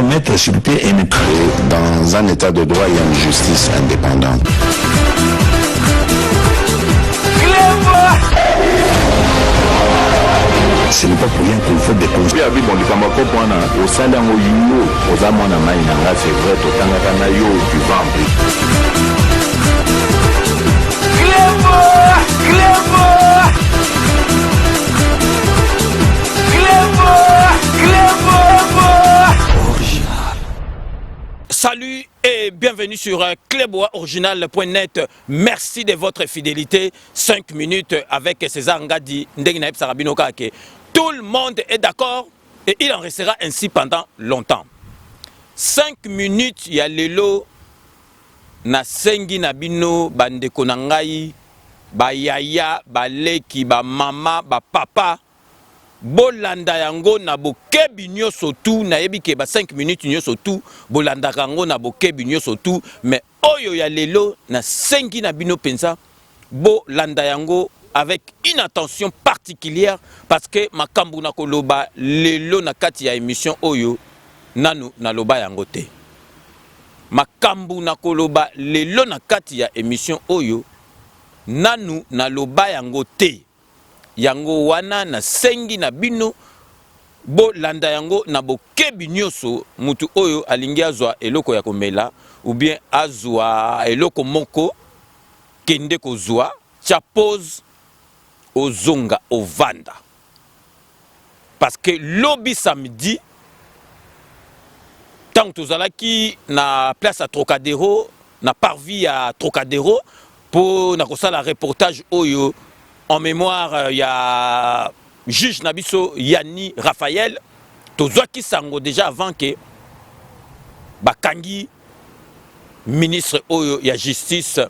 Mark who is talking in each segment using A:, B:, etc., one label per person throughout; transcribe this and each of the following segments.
A: mettre sur pied une...
B: Dans un état de droit, il y a une justice indépendante.
A: Ce n'est pas pour rien qu'il faut des causes.
C: Salut et bienvenue sur Clébois-original.net. Merci de votre fidélité. 5 minutes avec César Ngadi. Tout le monde est d'accord et il en restera ainsi pendant longtemps. 5 minutes, il y a lelo na sengi na bino bandeko na ngai ba yaya ba leki ba mama ba papa bolanda yango na bokebi nyonso tu na yebi ke ba 5 minutes nyonso tu bolanda yango na bokebi nyonso tu mais oyo ya lelo na sengi na bino pensa bolanda yango avec une attention particulière parce que makambu na koloba lelo na kati ya émission oyo nanu na loba yango te. Makambu na koloba lelo na kati ya émission oyo nanu na loba yango te. Yango wana na sengi na bino bo landa yango na bokebi nyonso mutu oyo alingi azwa eloko ya komela ou bien azwa eloko moko kende kozwa cha pose ozonga ovanda parce que lobby samedi tant tozalaki na place à Trocadéro na parvis à Trocadéro pour na kosala reportage oyo en mémoire il y a juge Nabiso Yanni Raphaël tozwaki sango déjà avant que bakangi ministre oyo ya justice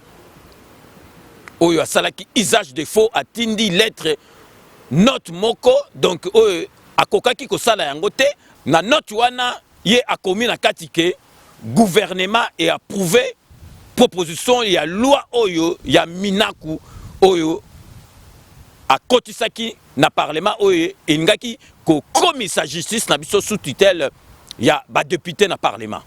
C: oyo asalaki usage de faux atindi lettre note moko donc oyo akokaki kosala yango te na note wana ye akomi na kati ke gouvernement et approuvé proposition ya loi oyo ya minaku oyo akotisaki na parlement oyo ingaki ko komisa justice na biso sous tutelle ya ba député na parlement.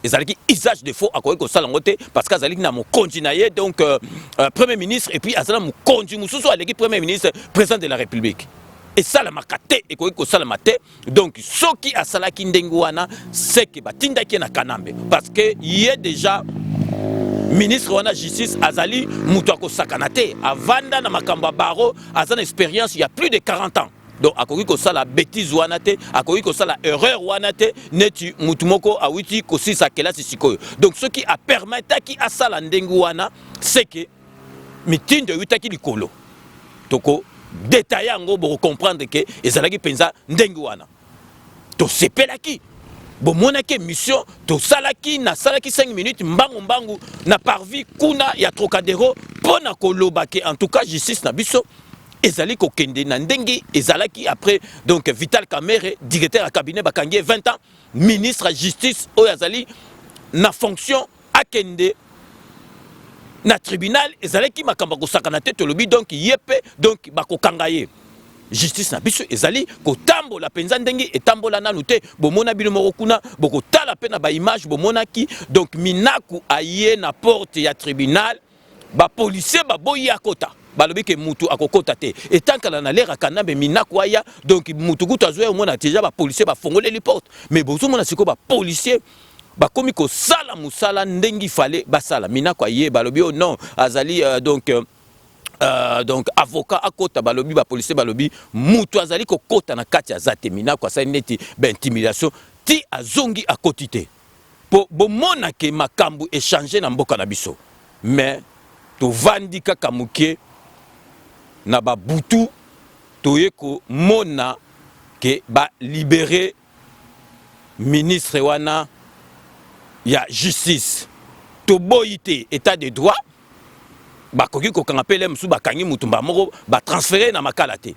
C: Ezalaki usage de faux akoki ko sala ngote parce que azalaki na mokonzi na ye donc premier ministre et puis azala mokonzi mususu aleki premier ministre président de la République. Et ça la makate et ko sala mate donc soki asalaki ndengu wana c'est que batindaki na kanambe parce que y est déjà ministre wana justice azali mutu akosakanate avanda na makamba baro azana expérience il y a plus de 40 ans. Donc akoki ko sala bêtise wana te akoki ko sala erreur wana te neti mutu moko awiti ko sisa kelasi sikoyo. Donc ce qui a permetaki asala ndengu wana c'est que mitinde yutaki likolo. Toko détailler yango pour comprendre que ezalaki penza ndengu wana. To sepelaki bomonaki mission to salaki na salaki 5 minutes mbangu na parvis kuna ya Trocadéro pona koloba ke en tout cas justice na biso ezali ko kende na ndengi ezalaki après donc Vital Kamerhe directeur à cabinet bakangi 20 ans ministre justice oyo azali na fonction akende na tribunal ezalaki makamba ko sakana te tolobi donc yepe donc bakokanga ye justice na biso ezali kotambola penza ndengi etambola nanu te bomona bino moko kuna bokotala pe na ba image bomona ki donc minaku aye na porte ya tribunal ba policier ba boyi akota balobi ke mutu akokota te etankala na lera kanambe minaku aya donc mutu kutu azoya mona déjà ba policier ba fongole li porte mais bozo mona siko ba policier ba komi ko sala musala ndengi fale basala minaku aye balobi oh non azali donc avocat à kota balobi ba policier balobi mutu azali ko kota na kati ya zatemina kwa sa neti ba intimidation ti azongi a kotite po bomona ke makambu échanger na mboka na biso mais to vandi kaka muke na ba butu to yeko mona ke ba libérer ministre wana ya justice to boyite état de droit bakoki ko kangapele msu bakangi mutumba moko ba transférer na makala te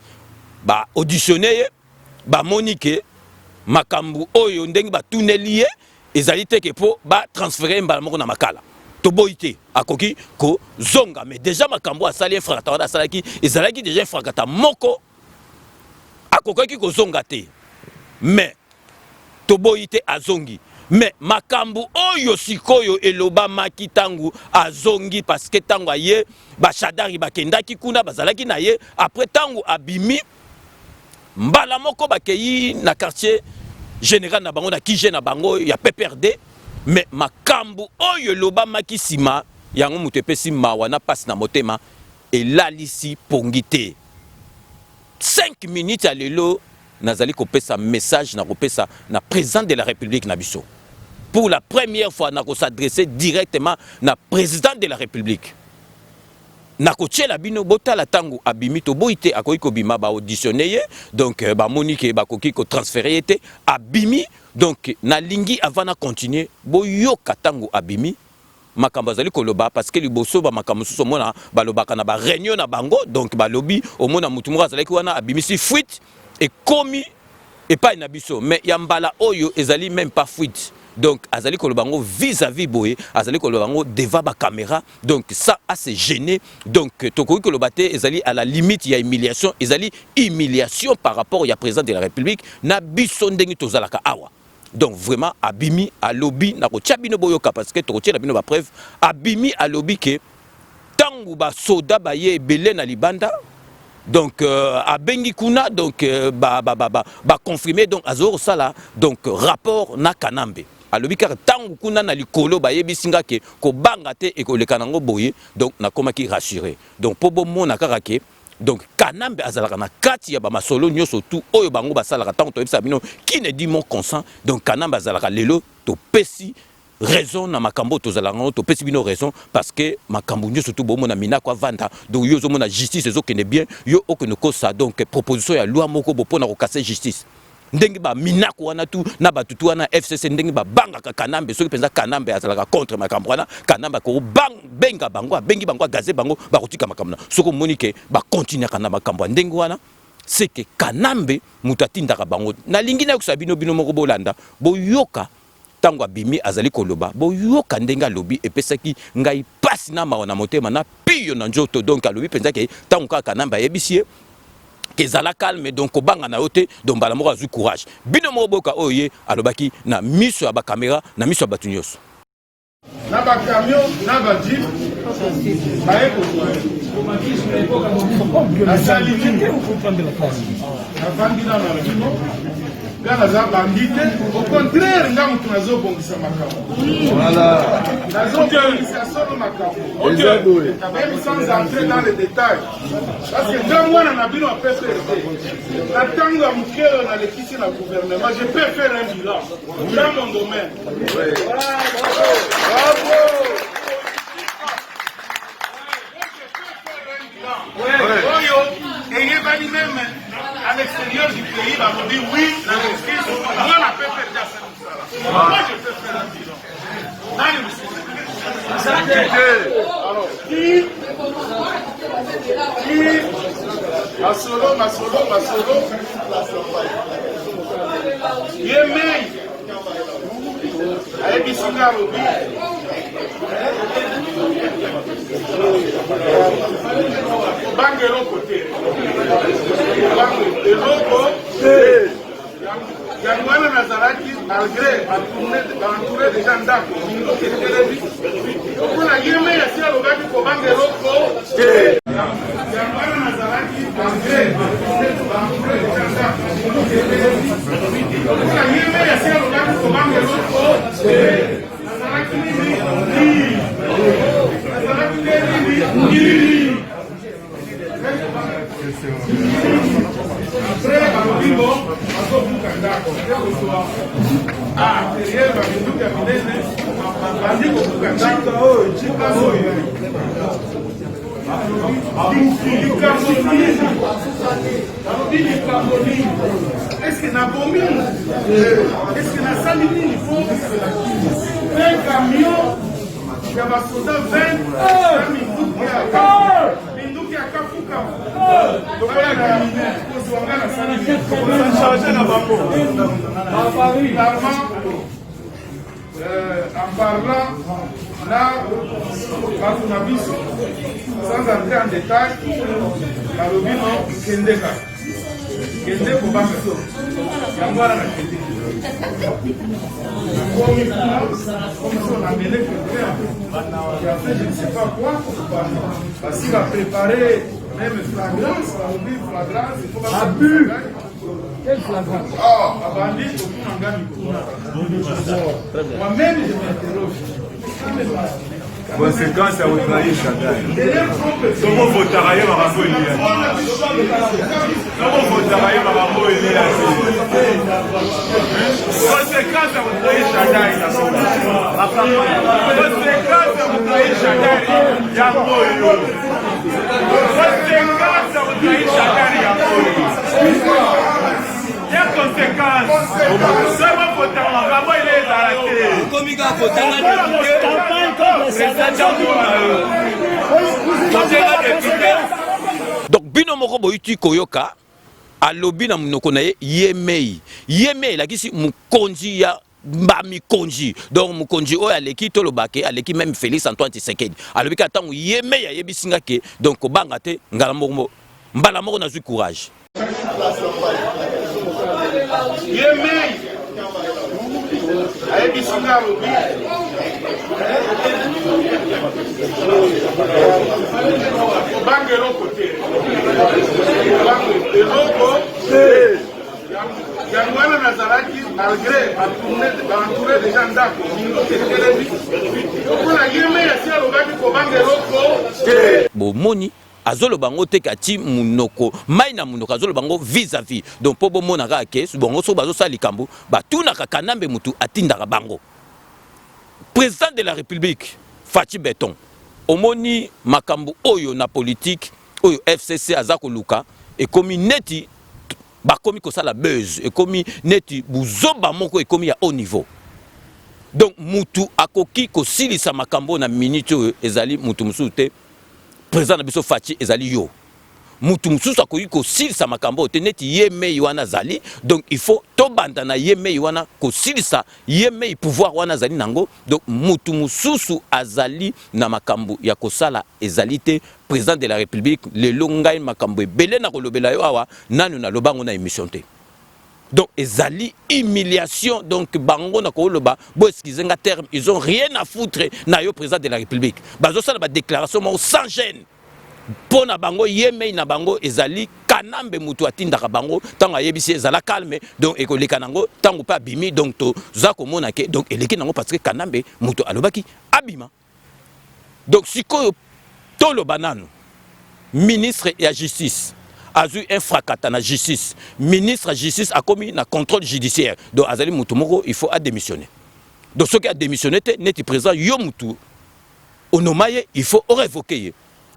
C: ba auditionner ba monike makambu oyo ndengi ba tuneli ezali te ke po ba transférer mbala moko na makala to boyite akoki ko zonga mais déjà makambu asali infracteur asalaki ezalaki déjà infracteur moko akoki ko zonga te mais to boyite azongi mais makambu oyo sikoyo eloba maki tangu azongi parce que tangu aye bashadari bakendaki kuna bazalaki na ye après tangu abimi mbala moko bakei na quartier général na bango na kije na bango ya PPRD mais makambu oyo eloba maki sima yango mutu epesi mawa na pasi na motema elalisi pongi te 5 minutes ya lelo nazali kopesa message na kopesa na président de la République na biso pour la première fois na ko s'adresser directement na président de la République na ko tshela bino botala tangu abimi to boite akoki kobima ba auditionner ye donc ba monique ba koki ko transférer te abimi donc na lingi avant na continuer boyoka tangu abimi makambo azali koloba parce que liboso ba makambo suso mona balobaka na ba réunion na bango donc ba lobby au mona mutu moko azali wana abimisi fuite et commis et pas na biso mais ya mbala oyo ezali même pas fuite donc azali kolobango vis-à-vis boye azali kolobango devant ba caméra donc ça a se gêner donc tokoki kolobate ezali à la limite ya humiliation ezali humiliation par rapport ya président de la République na biso ndenge tozalaka awa. Donc vraiment abimi à lobby na ko tchabino boyoka parce que to tchabino bino ba preuve abimi à lobby que tangu ba soda ba ye belé na libanda donc abengi kuna donc ba confirmer donc azoro sala donc rapport na kanambe à lobby car tangu kuna na likolo ba yebisinga ke ko banga te e ko lekanango boye donc na komaki rassurer donc pobo mona karake donc kanambe azalaka na kati ya ba masolo nyoso tout oyo bango basalaka tango to ebisa bino qui ne dit mon consent donc kanambe azalaka lelo to pesi raison na makambo to zalanga to pesi bino raison parce que makambo nyoso tout bomo na mina kwa vanda donc yo zo mona justice ezo kene bien yo okene ko ça donc proposition ya loi moko bo pona ko casser justice ndenge ba minako wana tu na batutu wana FCC ndenge ba banga ka kanambe soki penza kanambe azalaka contre makambo wana kanambe ko benga bango bengi bango gaze bango ba kotika makambo soko monike ba continuer kana makambo ndenge wana c'est que kanambe mutatinda ka bango na lingi na kusabino bino moko bolanda boyoka tango abimi azali koloba boyoka ndenge alobi epesaki ngai pasi na mawana motema na piyo na njoto donc alobi penza ke tango ka kanambe yebisie kezala calme donc obanga na yote donc bala moko azu courage bino moboka oye alobaki na miso ya ba caméra na miso ya batu nyonso
D: na ba camion na ba jeep baye ko na salimite na vandina na lino gana za bandite au contraire nga mutu nazo bongisa makambo voilà nazo bongisa solo makambo OK même sans entrer dans les détails parce que nga mwana na bino apesa na tango ya mukelo na lekisi na gouvernement je peux faire un bilan dans mon domaine bravo oyo eyebani même à l'extérieur du pays, on dit oui, la justice, moi la peux faire ça. Moi je peux faire un bilan. Alors, qui, Masolo, Yemei, avec Bissonga Robi, Bangelo côté. Yangoana Nazaraki, malgré entouré de gens d'accord, pour la Yémen, il y a si le gars qui commande le loco. Yangoana Nazaraki, malgré entouré de gens d'accord, pour la Yémen, il y a si le gars qui commande le loco. Nazaraki, après, est-ce que na bomine? Est-ce que na salimine? Il faut 20 camions, il y a un soldat 20 minutes à Kafuka. En parlant là, sans entrer en détail, la lobby non, Kende Kobanga, Yangwara na Kende. je ne sais pas quoi, parce qu'il va préparer même flagrance, il faut pas abus. Quel flagrance? Moi-même, je m'interroge.
E: Conséquence à outrailler Chagall. Comment vous travaillez par rapport à Comment vous travaillez par rapport à conséquence à outrailler Chagall. Conséquence à outrailler Chagall. Yamoyo. Conséquence à outrailler Chagall. Yamoyo. Il y a conséquence. Seulement pour vraiment il est arrêté.
C: Donc bino moko boyuti koyoka alobi na munoko na yemei la kisi mukonzi ya bamikonzi donc mukonzi oyo aleki tolobake aleki même Félix Antoine Tshisekedi alobi ka tango yemei ayebisinga ke donc kobanga te ngala moko mbala moko nazwi courage
D: Yemei ayebisinga alobi kobange eloko te yango wana nazalaki malgré baentouré deja ndako etelemi mpona Yemei asi alobaki kobange eloko te
C: bomoni azolo bango te kati munoko mai na munoko azolo bango vis-à-vis donc po bomona ka ke bongo so bazo sali kambu batuna ka kanambe mutu atindaka bango président de la République Fachi Beton omoni makambu oyo na politique oyo FCC azako luka et komi neti bakomi kosala buzz et komi neti buzoba moko et komi ya haut niveau donc mutu akoki kosilisa makambo na minute oyo ezali mutu musute président na biso Fachi ezali yo mutu mususu akoki kosilisa makambo te neti Yemei wana zali donc il faut tobanda na Yemei wana kosilisa Yemei pouvoir wana zali nango donc mutu mususu azali na makambo ya kosala ezali te président de la République le longai makambo ebele na kolobela yo awa nanu na lobango na émission te donc ezali humiliation donc bango na koloba bo excusenga terme ils ont rien à foutre na yo président de la République bazo sala ba déclaration sans gêne pona bango Yemei na bango ezali kanambe mutu atindaka bango tango ayebisi ezala calme donc ekoleka nango tango pa bimi donc to za komona ke donc eleki nango parce que kanambe mutu alobaki abima donc sikoyo tolo banano ministre ya justice a eu un fracas na justice ministre ya justice a commis na contrôle judiciaire donc azali mutu moko il faut a démissionner donc ce qui a démissionné neti président yo mutu onomaye il faut révoquer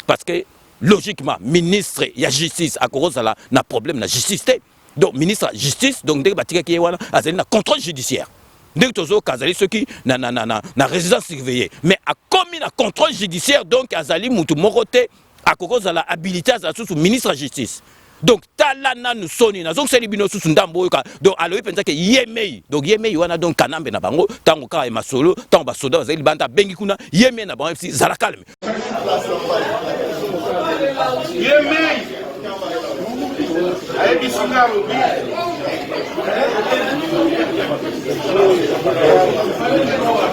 C: parce que logiquement ministre ya justice a kozala na problème na justice te donc ministre ya justice donc dès batika ki wana azali na contrôle judiciaire dès que tozo kazali soki na résidence surveillée mais a commis na contrôle judiciaire donc azali mutu moko te a kozala habilité azala sous ministre ya justice donc talana nous soni na zong seli bino sous ndambo yoka donc aloyi penza ke Yemei donc Yemei wana donc kanambe na bango tango ka masolo tango ba soda bazali banda bengi kuna Yemei na bango FC zala calme
D: Yemei ayebisinga alobi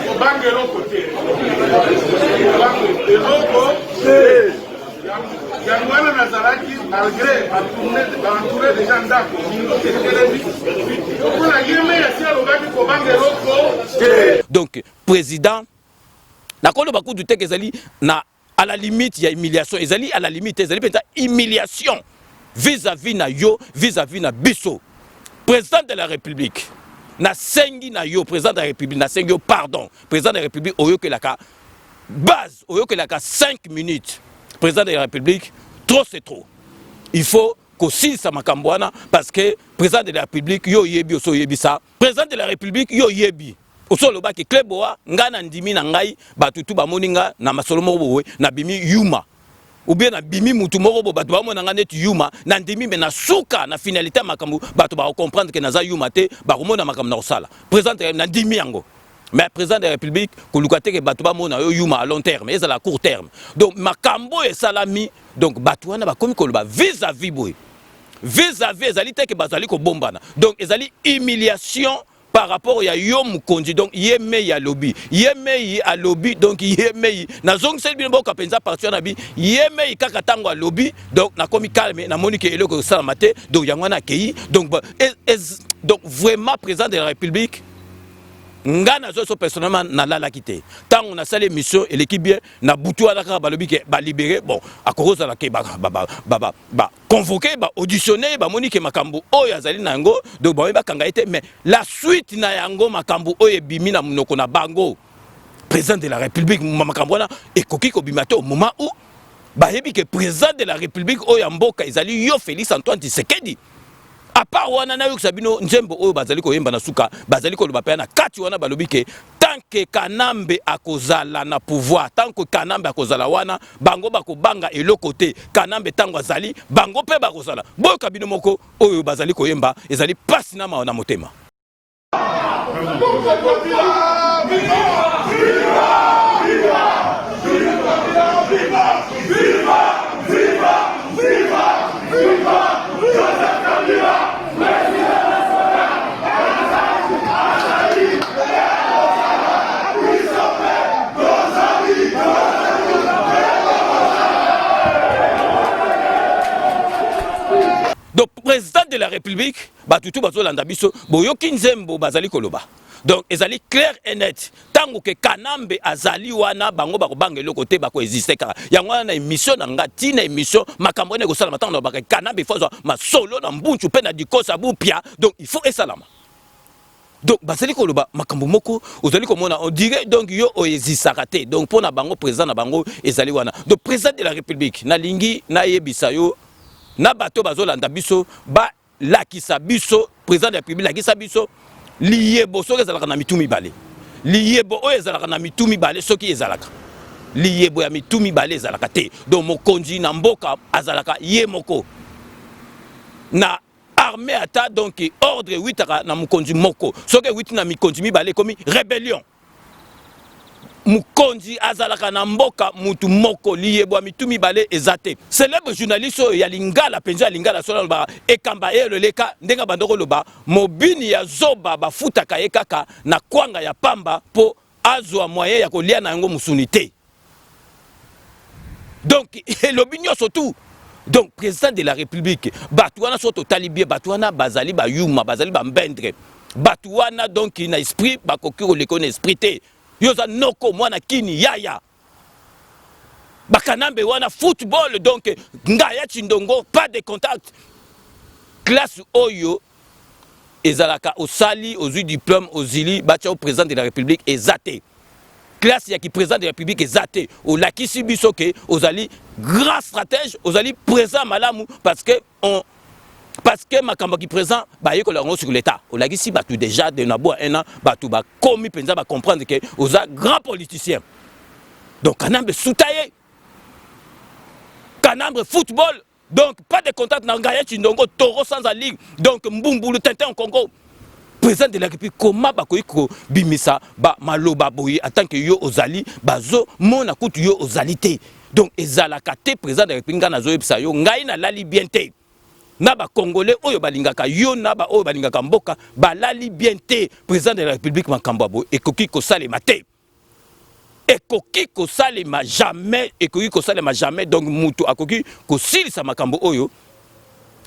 D: kobange eloko te eloko yango wana nazalaki malgré baentouré deja ndako etelemi mpona Yemei asi alobaki kobange eloko te
C: donc président nakoloba kutu te ezali na à la limite il y a humiliation ezali à la limite ezali penta humiliation vis-à-vis na yo vis-à-vis na biso président de la République na sengi na yo président de la République na sengi yo pardon président de la République oyokelaka base oyokelaka 5 minutes président de la République trop c'est trop il faut kosilisa makambo wana parce que président de la République yo yebi oso yebi ça président de la République yo yebi osolo baki kleboa ngana ndimi na ngai batutu bamoninga na masolo moko bowe na bimi yuma ou bien na bimi mutu moko bo batu bamona nga net yuma na ndimi me na suka na finalité makambo batu ba comprendre que naza yuma te ba komona makambo na osala président na ndimi yango mais président de la République kolukate ke batu bamona yo yuma à long terme et à la court terme donc makambo e salami donc batu wana ba komi koloba vis-à-vis boy vis-à-vis ezali te ke bazali ko bombana donc ezali humiliation par rapport ya yo mukonzi donc yeme ya lobby yeme à lobby donc yeme na zong sel bi boka penza parti na bi yeme kaka tango à lobby donc na komi calme na monique eloko sala maté donc yangwana kei donc donc vraiment président de la République ngana zo personnellement na la quitté tant on a salé mission et l'équipe bien na butu ala ka balobi ke ba libérer bon à cause la ke ba convoquer ba auditionner ba monique makambo oyo azali nango donc ba kanga été mais la suite na yango makambo oyo bimi na munoko na bango président de la République makambo na ekoki ko bimato au moment où ba yebi ke président de la République oyo mboka ezali yo Félix Antoine Tshisekedi. À part wana na yoka sabino nzembo oyo bazali ko yemba na suka bazali ko loba pe na kati wana balobi ke tant que Kanambe akozala na pouvoir tant que Kanambe akozala wana bango bako banga eloko te Kanambe tango azali bango pe bakozala boyo kabino moko oyo bazali ko yemba ezali pasi na ma na motema. Donc président de la République batutu bazolanda biso boyoki nzembo bazali koloba donc ezali clair et net tango ke Kanambe azali wana bango bakobanga eloko te bako exister kaka yango na émission na ngati na émission makambo ne ko sala matanga ba Kanambe faut ma solo na mbunchu pe na dikosa bupia donc il faut esalama donc bazali koloba makambo moko ozali komona on dirait donc yo oezisaka te donc pona bango président na bango ezali wana donc président de la République na lingi na yebisa yo na bato bazolanda biso ba lakisa biso président de la République lakisa biso liyebo soki ezalaka na mitumi bale liyebo oyo ezalaka na mitumi bale soki ezalaka liyebo ya mitumi bale ezalaka te donc mokonzi na mboka azalaka ye moko na armée ata donc ordre 8 na mokonzi moko soki 8 na mikonzi mibale komi rébellion mukonzi azalaka na mboka mutu moko liyebwa mitumi bale ezate célèbre journaliste ya lingala penza ya lingala solo ba ekamba ye leka ndenga bandoko loba mobini ya zoba bafutaka ye kaka na kwanga ya pamba po azwa moyen ya kolia na yango musunité donc l'opinion surtout donc président de la République batouana soto talibie batouana bazali ba yuma bazali ba mbendre batouana donc na esprit bakoki ko lekona esprit te yoza noko mwana kini yaya bakanambe wana football donc ngaya chindongo pas de contact classe oyo ezalaka osali ozui diplôme ozili bacha au président de la République ezate classe ya ki président de la République ezate o lakisi biso ke ozali grand stratège ozali présent malamu parce que makambo ki présent ba yeko la sur l'état o lakisi batu déjà de nabo un an batu ba komi penza ba comprendre que oza grand politicien donc Kanambe soutaye Kanambe football donc pas de contact na ngaya chindongo toro sans la ligue donc mbumbulu tintin en Congo président de la République comment ba koiko bimisa ba maloba boyi en tant que yo ozali bazo mona kutu yo ozalité donc ezalaka te président de la République na zo yebisa yo ngai na lali bien te na ba congolais oyo balingaka yo na ba oyo balingaka mboka balali bien te président de la République makambo abo ekoki ko salema te ekoki ko salema jamais ekoki ko salema jamais donc mutu akoki ko silisa makambo oyo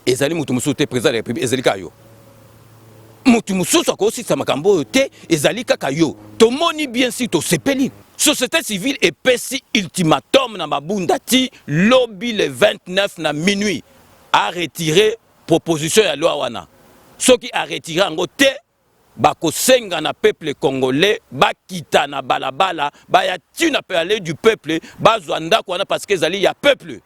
C: ezali mutu musote président de la République ezali ka yo mutu mususu akosilisa makambo oyo te ezali kaka yo tomoni bien si to sepeli société civile epesi ultimatum na mabunda ti lobby le 29 na minuit a retiré proposition ya loi wana soki a retiré ango te bakosenga na peuple congolais bakita na balabala baya tina pe aller du peuple bazwa ndako wana parce que ezali ya peuple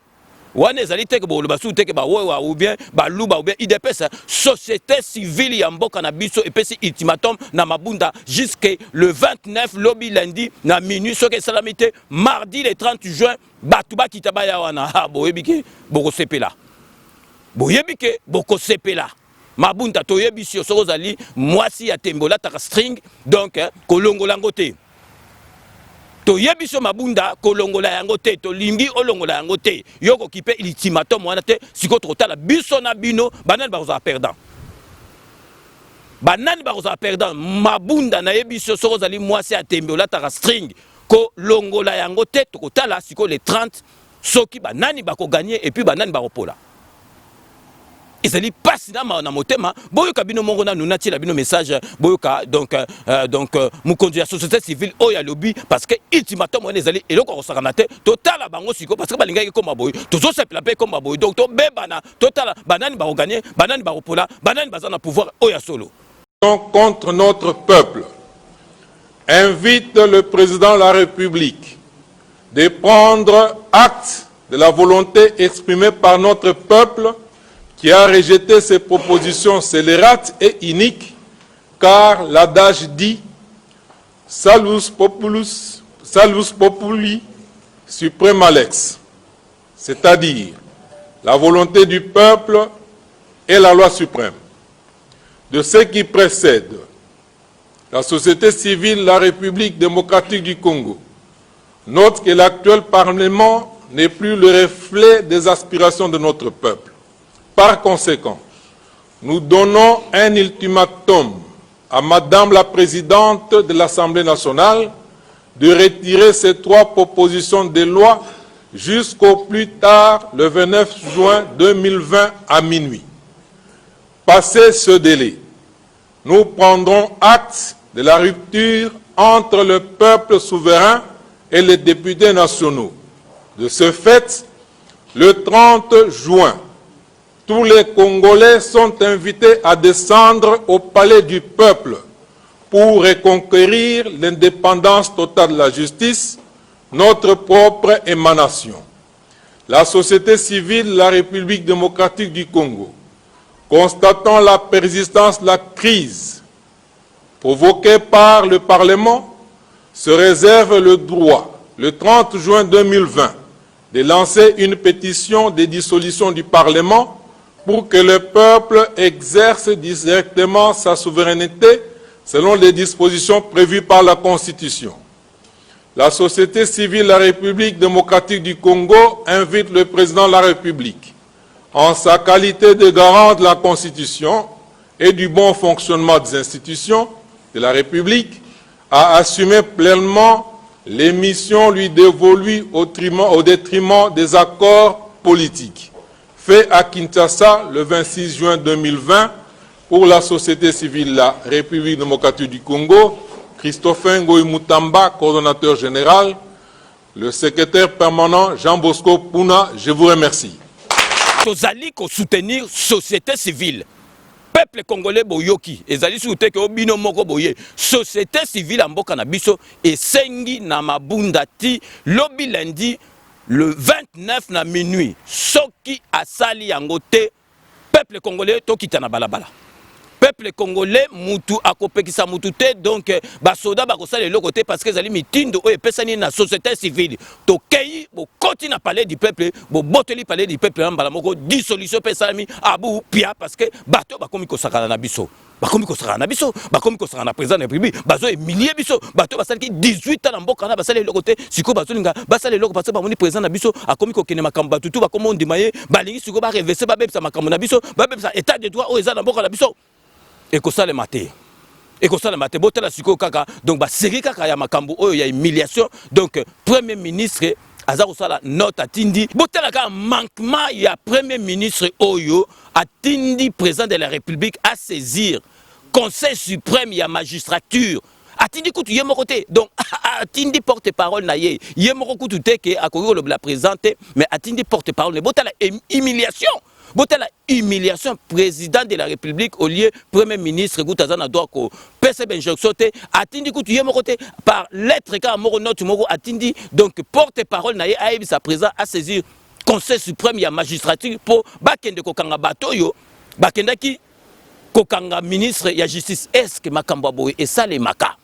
C: wana ezali te ke boloba su te ke ba wewa ou bien ba luba ou bien IDPS société civile ya mboka na biso epesi ultimatum na mabunda jusqu'à le 29 lobby lundi na minuit soki salamité mardi le 30 juin batu bakita baya wana boyebike boko sepela boyebike boko sepela mabunda toyebisi soko zali mwasi ya tembola taka string donc kolongola yango te toyebiso mabunda kolongola yango te tolingi olongola yango te yoko kipe ultimatum wana te siko totala biso na bino banani bakozala perdant banani bakozala perdant mabunda na yebi biso soko ozali mwasi atembe olataka string ko longola yango te tokotala siko le 30 soki banani bakoganye et puis banani bakopola ezali pasi na motema boyoka bino mongo na nuna tila bino message boyoka donc mukonzi ya société civile oyo alobi parce que ultimatum wana ezali eloko kosakana te totala bango siko parce que balingaki koma boyo tozosepela mpe koma boyo donc tobebana totala banani bakoganye banani bakopola banani baza na pouvoir oyo ya solo
F: contre notre peuple invite le président de la République de prendre acte de la volonté exprimée par notre peuple qui a rejeté ces propositions scélérates et iniques, car l'adage dit « Salus populi suprema lex », c'est-à-dire la volonté du peuple est la loi suprême. De ce qui précède, la société civile, la République démocratique du Congo, note que l'actuel Parlement n'est plus le reflet des aspirations de notre peuple. Par conséquent, nous donnons un ultimatum à Madame la Présidente de l'Assemblée nationale de retirer ces 3 propositions de loi jusqu'au plus tard le 29 juin 2020 à minuit. Passé ce délai, nous prendrons acte de la rupture entre le peuple souverain et les députés nationaux. De ce fait, le 30 juin, tous les Congolais sont invités à descendre au palais du peuple pour reconquérir l'indépendance totale de la justice, notre propre émanation. La société civile, la République démocratique du Congo, constatant la persistance de la crise provoquée par le Parlement, se réserve le droit, le 30 juin 2020, de lancer une pétition de dissolution du Parlement pour que le peuple exerce directement sa souveraineté selon les dispositions prévues par la Constitution. La société civile, la République démocratique du Congo invite le président de la République, en sa qualité de garant de la Constitution et du bon fonctionnement des institutions de la République, à assumer pleinement les missions lui dévolues au détriment des accords politiques. Fait à Kinshasa le 26 juin 2020 pour la société civile, la République démocratique du Congo, Christophe Ngoï Moutamba, coordonnateur général, le secrétaire permanent Jean Bosco Puna, je vous remercie.
C: Tozali ko soutenir société civile. Peuple congolais boyoki, ezali soute ke obino moko boye. Société civile amboka na biso esengi na mabunda ti lobi lundi le 29 na minuit. Soki asali yango te, peuple congolais tokita na balabala. Peuple congolais mutu akopekisa mutu te donc basoda bakosala eloko te parce que ezali mitindo oyo epesani na société civile tokei bokoti na palais du peuple boboteli palais du peuple mbala moko dissolution pesalami abu pia parce que bato bakomi kosakana na biso bakomi kosakana na biso bakomi kosakana na président de la République bazo emilie biso bato basalaki 18 ans na mboka na basala eloko te siko bazolinga basala eloko parce que bamoni président na biso akomi kokene makambo batutu bakomo ndima ye balingi siko ba reverser babebisa makambo na biso babebisa état de droit oyo eza na mboka na biso ekosala mate botala siko kaka donc baseri kaka ya makambo oyo ya humiliation donc premier ministre aza kosala note atindi botala kaka manquement ya premier ministre oyo atindi président de la République à saisir conseil suprême ya magistrature atindi kutu ye moko te donc atindi porte-parole na ye moko kutu te ke akoki kolobela présidente mais atindi porte-parole ne botala humiliation botala humiliation président de la République au lieu premier ministre Goutazana doit ko pese benjokso te atindi kutu ye moko te par lettre ka moko note moko atindi donc porte-parole na ye aibisa président à saisir conseil suprême ya magistrature pour bakende kokanga bato yo bakendaki kokanga ministre ya justice est-ce que makambo boye et ça les maka.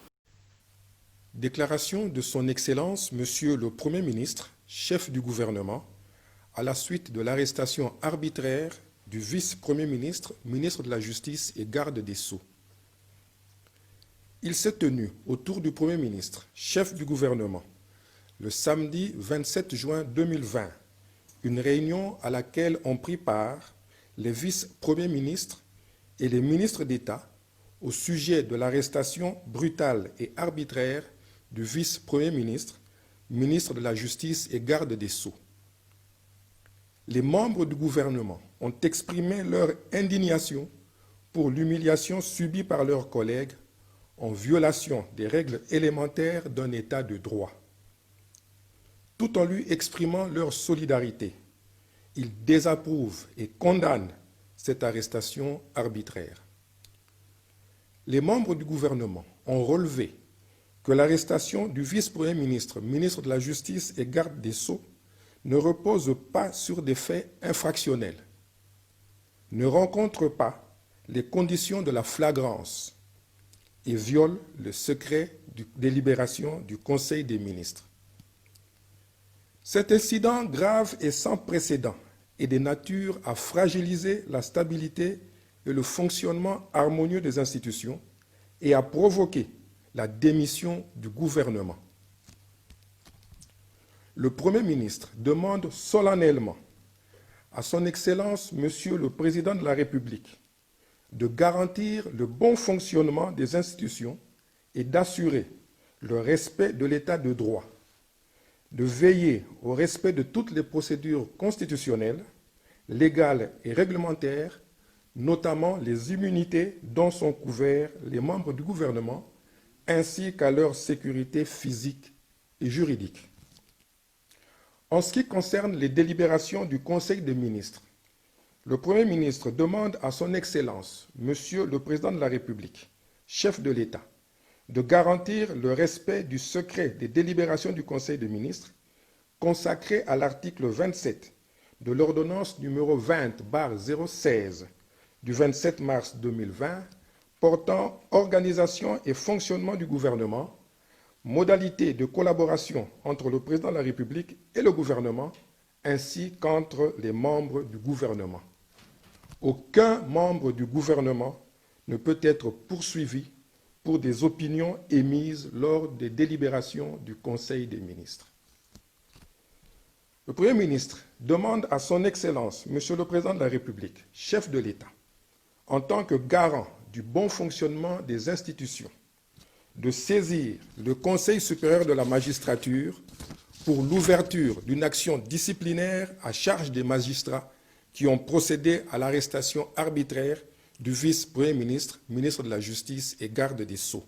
G: Déclaration de son Excellence Monsieur le Premier ministre, chef du gouvernement, à la suite de l'arrestation arbitraire du vice-premier ministre, ministre de la Justice et garde des Sceaux. Il s'est tenu autour du Premier ministre, chef du gouvernement, le samedi 27 juin 2020, une réunion à laquelle ont pris part les vice-premiers ministres et les ministres d'État au sujet de l'arrestation brutale et arbitraire du vice-premier ministre, ministre de la Justice et garde des Sceaux. Les membres du gouvernement ont exprimé leur indignation pour l'humiliation subie par leurs collègues en violation des règles élémentaires d'un État de droit. Tout en lui exprimant leur solidarité, ils désapprouvent et condamnent cette arrestation arbitraire. Les membres du gouvernement ont relevé que l'arrestation du vice-premier ministre, ministre de la Justice et garde des Sceaux ne repose pas sur des faits infractionnels, ne rencontre pas les conditions de la flagrance et viole le secret de délibération du Conseil des ministres. Cet incident grave et sans précédent est de nature à fragiliser la stabilité et le fonctionnement harmonieux des institutions et à provoquer la démission du gouvernement. Le Premier ministre demande solennellement à son Excellence, Monsieur le Président de la République, de garantir le bon fonctionnement des institutions et d'assurer le respect de l'État de droit, de veiller au respect de toutes les procédures constitutionnelles, légales et réglementaires, notamment les immunités dont sont couverts les membres du gouvernement, ainsi qu'à leur sécurité physique et juridique. En ce qui concerne les délibérations du Conseil des ministres, le Premier ministre demande à son Excellence, Monsieur le Président de la République, chef de l'État, de garantir le respect du secret des délibérations du Conseil des ministres consacré à l'article 27 de l'ordonnance numéro 20/016 du 27 mars 2020 portant organisation et fonctionnement du gouvernement, modalités de collaboration entre le Président de la République et le gouvernement, ainsi qu'entre les membres du gouvernement. Aucun membre du gouvernement ne peut être poursuivi pour des opinions émises lors des délibérations du Conseil des ministres. Le Premier ministre demande à son Excellence, Monsieur le Président de la République, chef de l'État, en tant que garant du bon fonctionnement des institutions, de saisir le Conseil supérieur de la magistrature pour l'ouverture d'une action disciplinaire à charge des magistrats qui ont procédé à l'arrestation arbitraire du vice-premier ministre, ministre de la Justice et garde des Sceaux,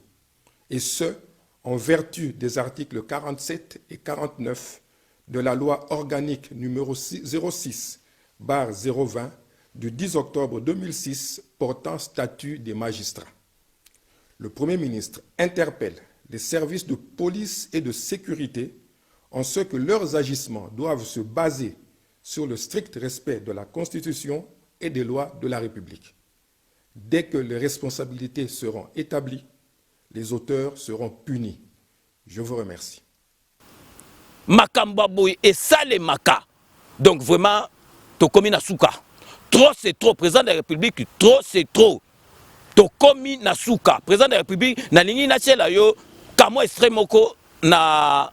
G: et ce, en vertu des articles 47 et 49 de la loi organique numéro 06/020 du 10 octobre 2006 portant statut des magistrats. Le Premier ministre interpelle les services de police et de sécurité en ce que leurs agissements doivent se baser sur le strict respect de la Constitution et des lois de la République. Dès que les responsabilités seront établies, les auteurs seront punis. Je vous remercie.
C: Makamba boy et sale maka. Donc vraiment, Tokomi Nasuka. Trop c'est trop. Président de la République, trop c'est trop. Tokomi Nasuka. Président de la République, na lingi na chela yo, kamo extremoko na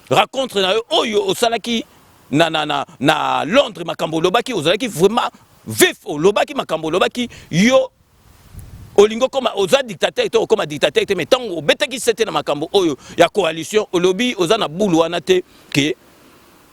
C: raconte na yo, oyo osalaki na Londres makambo lobaki, ozalaki vraiment vif au lobaki makambo lobaki, yo olingo koma oza dictateur to koma dictateur te mais tango obetaki sete na makambo oyo ya coalition olobi oza na bulu wana te ke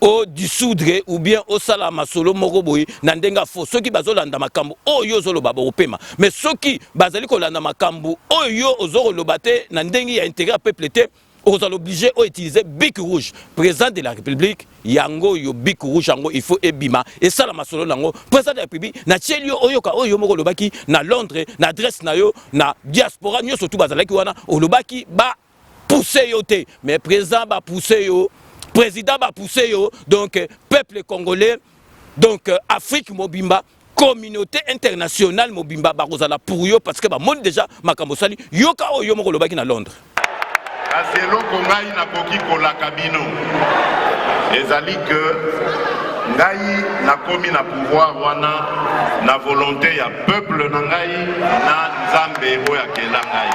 C: o dissoudre ou bien o sala masolo moko boye na ndenga fo soki bazolanda makambo oyo ozoloba opema mais soki bazali kolanda makambo oyo ozoloba te na ndengi ya intégrer peuple te on est obligé d'utiliser bic rouge. Président de la République, yango yo bic rouge yango il faut ebima et ça la masolo nango président de la République na tchelio oyoka oyo moko lobaki na Londres na adresse na yo na diaspora nyo surtout bazalaki wana olobaki ba pousser yo te mais président ba pousser yo président ba pousser yo donc peuple congolais donc Afrique mobimba communauté internationale mobimba ba kozala pour yo parce que ba monde déjà makambo sali yoka oyo moko lobaki na Londres.
H: Aselo kongai na koki kolaka bino ezali que ngai na komi na pouvoir wana na volonté ya peuple na ngai na nzambe oyo akela ngai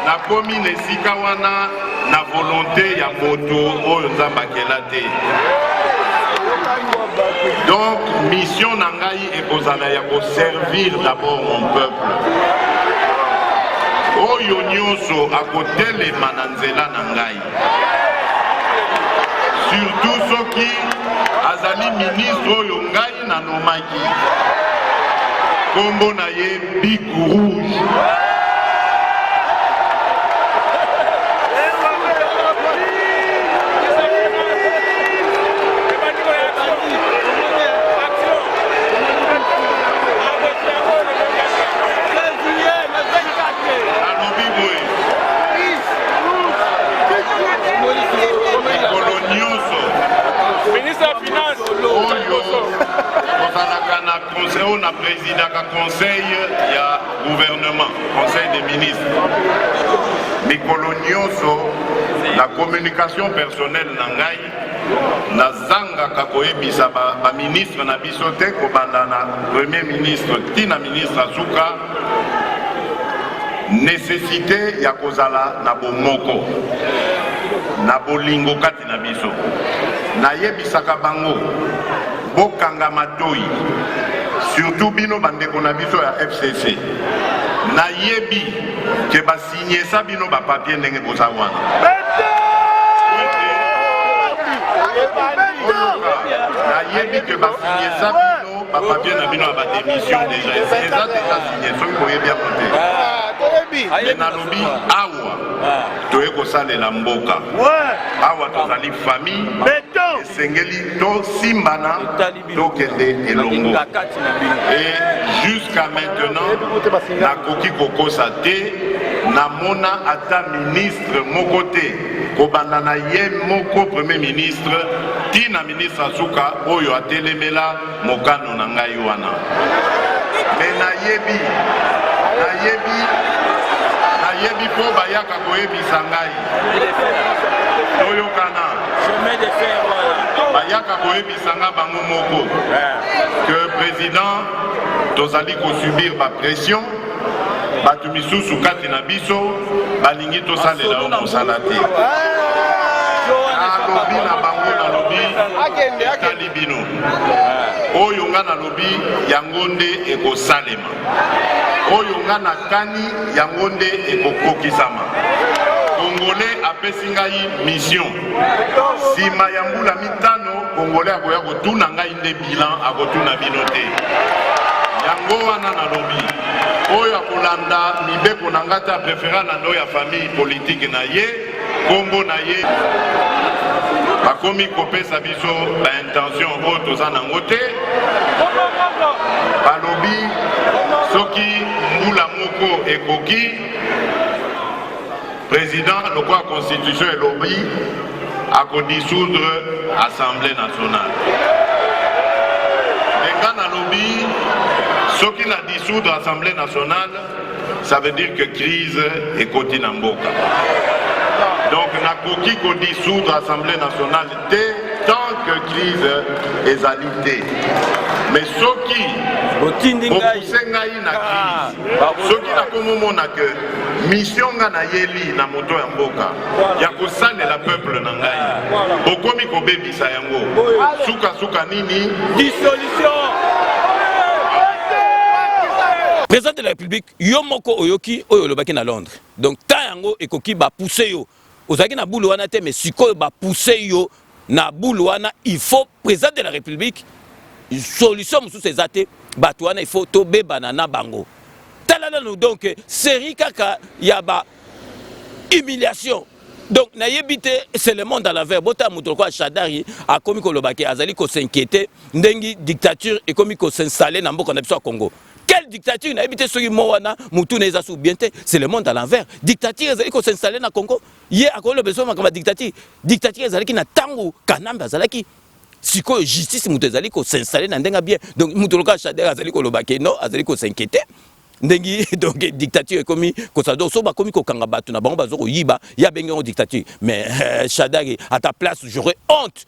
H: na komi na esika wana na volonté ya moto oyo nzambe akela te Donc, mission Nangai et Kozala pour servir d'abord mon peuple. Oyo nyonso à côté les mananzela Nangai. Surtout ceux qui azali ministre oyo ngai na nomaki. Kombo na ye Big Rouge. On a président du conseil, il y a gouvernement, conseil des ministres. Mais colonioso, la communication personnelle nangai, na zanga kakoye bisaba, ba ministre na bisote ko bandana premier ministre, tina ministre Azuka, nécessité ya kozala na bomoko, na bolingo kati na biso, na yebisaka bango, bokanga matoi. Surtout bino bandeko na biso ya FCC na yebi ke ba signer ça bino ba papier ndenge koza wana na yebi ke ba signer ça bino ba papier na bino ba démission déjà c'est ça déjà signé so ko yebi a côté mais na lobi awa toye ko salela mboka awa tozali famille Sengeli to simbana to kende elongo et jusqu'à maintenant na koki kokosa te na mona ata ministre mokote kobanda na ye moko premier ministre tina ministre Azuka oyo atelemela mokano na ngai wana mais na yebi po bayaka koyebisa ngai toyokana bayaka koyebisanga bango moko que président tozali ko subir ba pression batu misusu kati na biso balingi tosalela o mosala te alobi na bango na lobi etali bino oyo nga na lobi yango nde ekosalema oyo nga na kani yango nde ekokokisama Congolais apesi ngai mission sima ya mbula mitano Congolais akoya kotuna ngai nde bilan akotuna bino te yango wana nalobi oyo akolanda mibeko na ngai ta préféra na ndo ya famille politique na ye kombo na ye bakomi kopesa biso baintention oyo toza nango te balobi soki mbula moko ekoki président le quoi constitution et lobby à dissoudre l'Assemblée nationale. Et quand on lobby, ce qui a dissoudre l'Assemblée nationale, ça veut dire que crise est côté Namboka. Donc on a coquille qu'on dissoudre l'Assemblée nationale tant que crise est alité. Mais ce qui repousse na crise, ce qui a comme que mission na yeli na moto ya mboka ya kosane la peuple na ngai okomi ko bebisa yango suka nini dissolution. Président de la République yo moko oyoki oyo lobaki na Londres donc ta yango ekoki ba pousser yo ozaki na boule wana te mais sikoyo ba pousser yo na boule wana il faut président de la République solution mususu ezate bato wana il faut to bebana na bango talala nous donc série kaka yaba humiliation donc na yebite c'est le monde à l'envers bota muto kwa Shadari a komi ko lobaki azali ko s'inquiéter ndengi dictature et komi ko s'installer na mboka na biso Congo. Quelle dictature na yebite soki mowana mutu na ezasu bien te c'est le monde à l'envers dictature ezali ko s'installer na Congo ye akolo besoin makaba dictature ezali ki na tangu kanamba azalaki sikoyo justice mutu ezali ko s'installer na ndenga bien donc mutu loka Shadari azali ko lobaki non azali ko s'inquiéter ndengi donc dictature comme kosado so ba komi ko kanga batu na bango bazoko yiba ya bengi en dictature mais Shadari à ta place j'aurais honte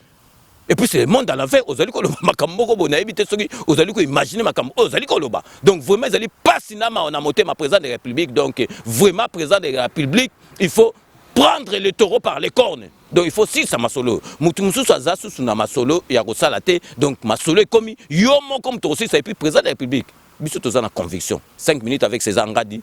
H: et puis c'est le monde à l'envers ozali ko loba makambo ko bona ebite soki ozali ko imaginer makambo ozali ko loba donc vraiment ezali pas sinama on a monté ma président de la République donc vraiment président de la République il faut
C: prendre le taureau par les cornes. Donc il faut aussi ça masolo. Mutumsu saza na masolo ya kosala te. Donc masolo est commis yomo comme toi aussi ça et puis président de la République. Biso toza na conviction. 5 minutes avec ses angadi.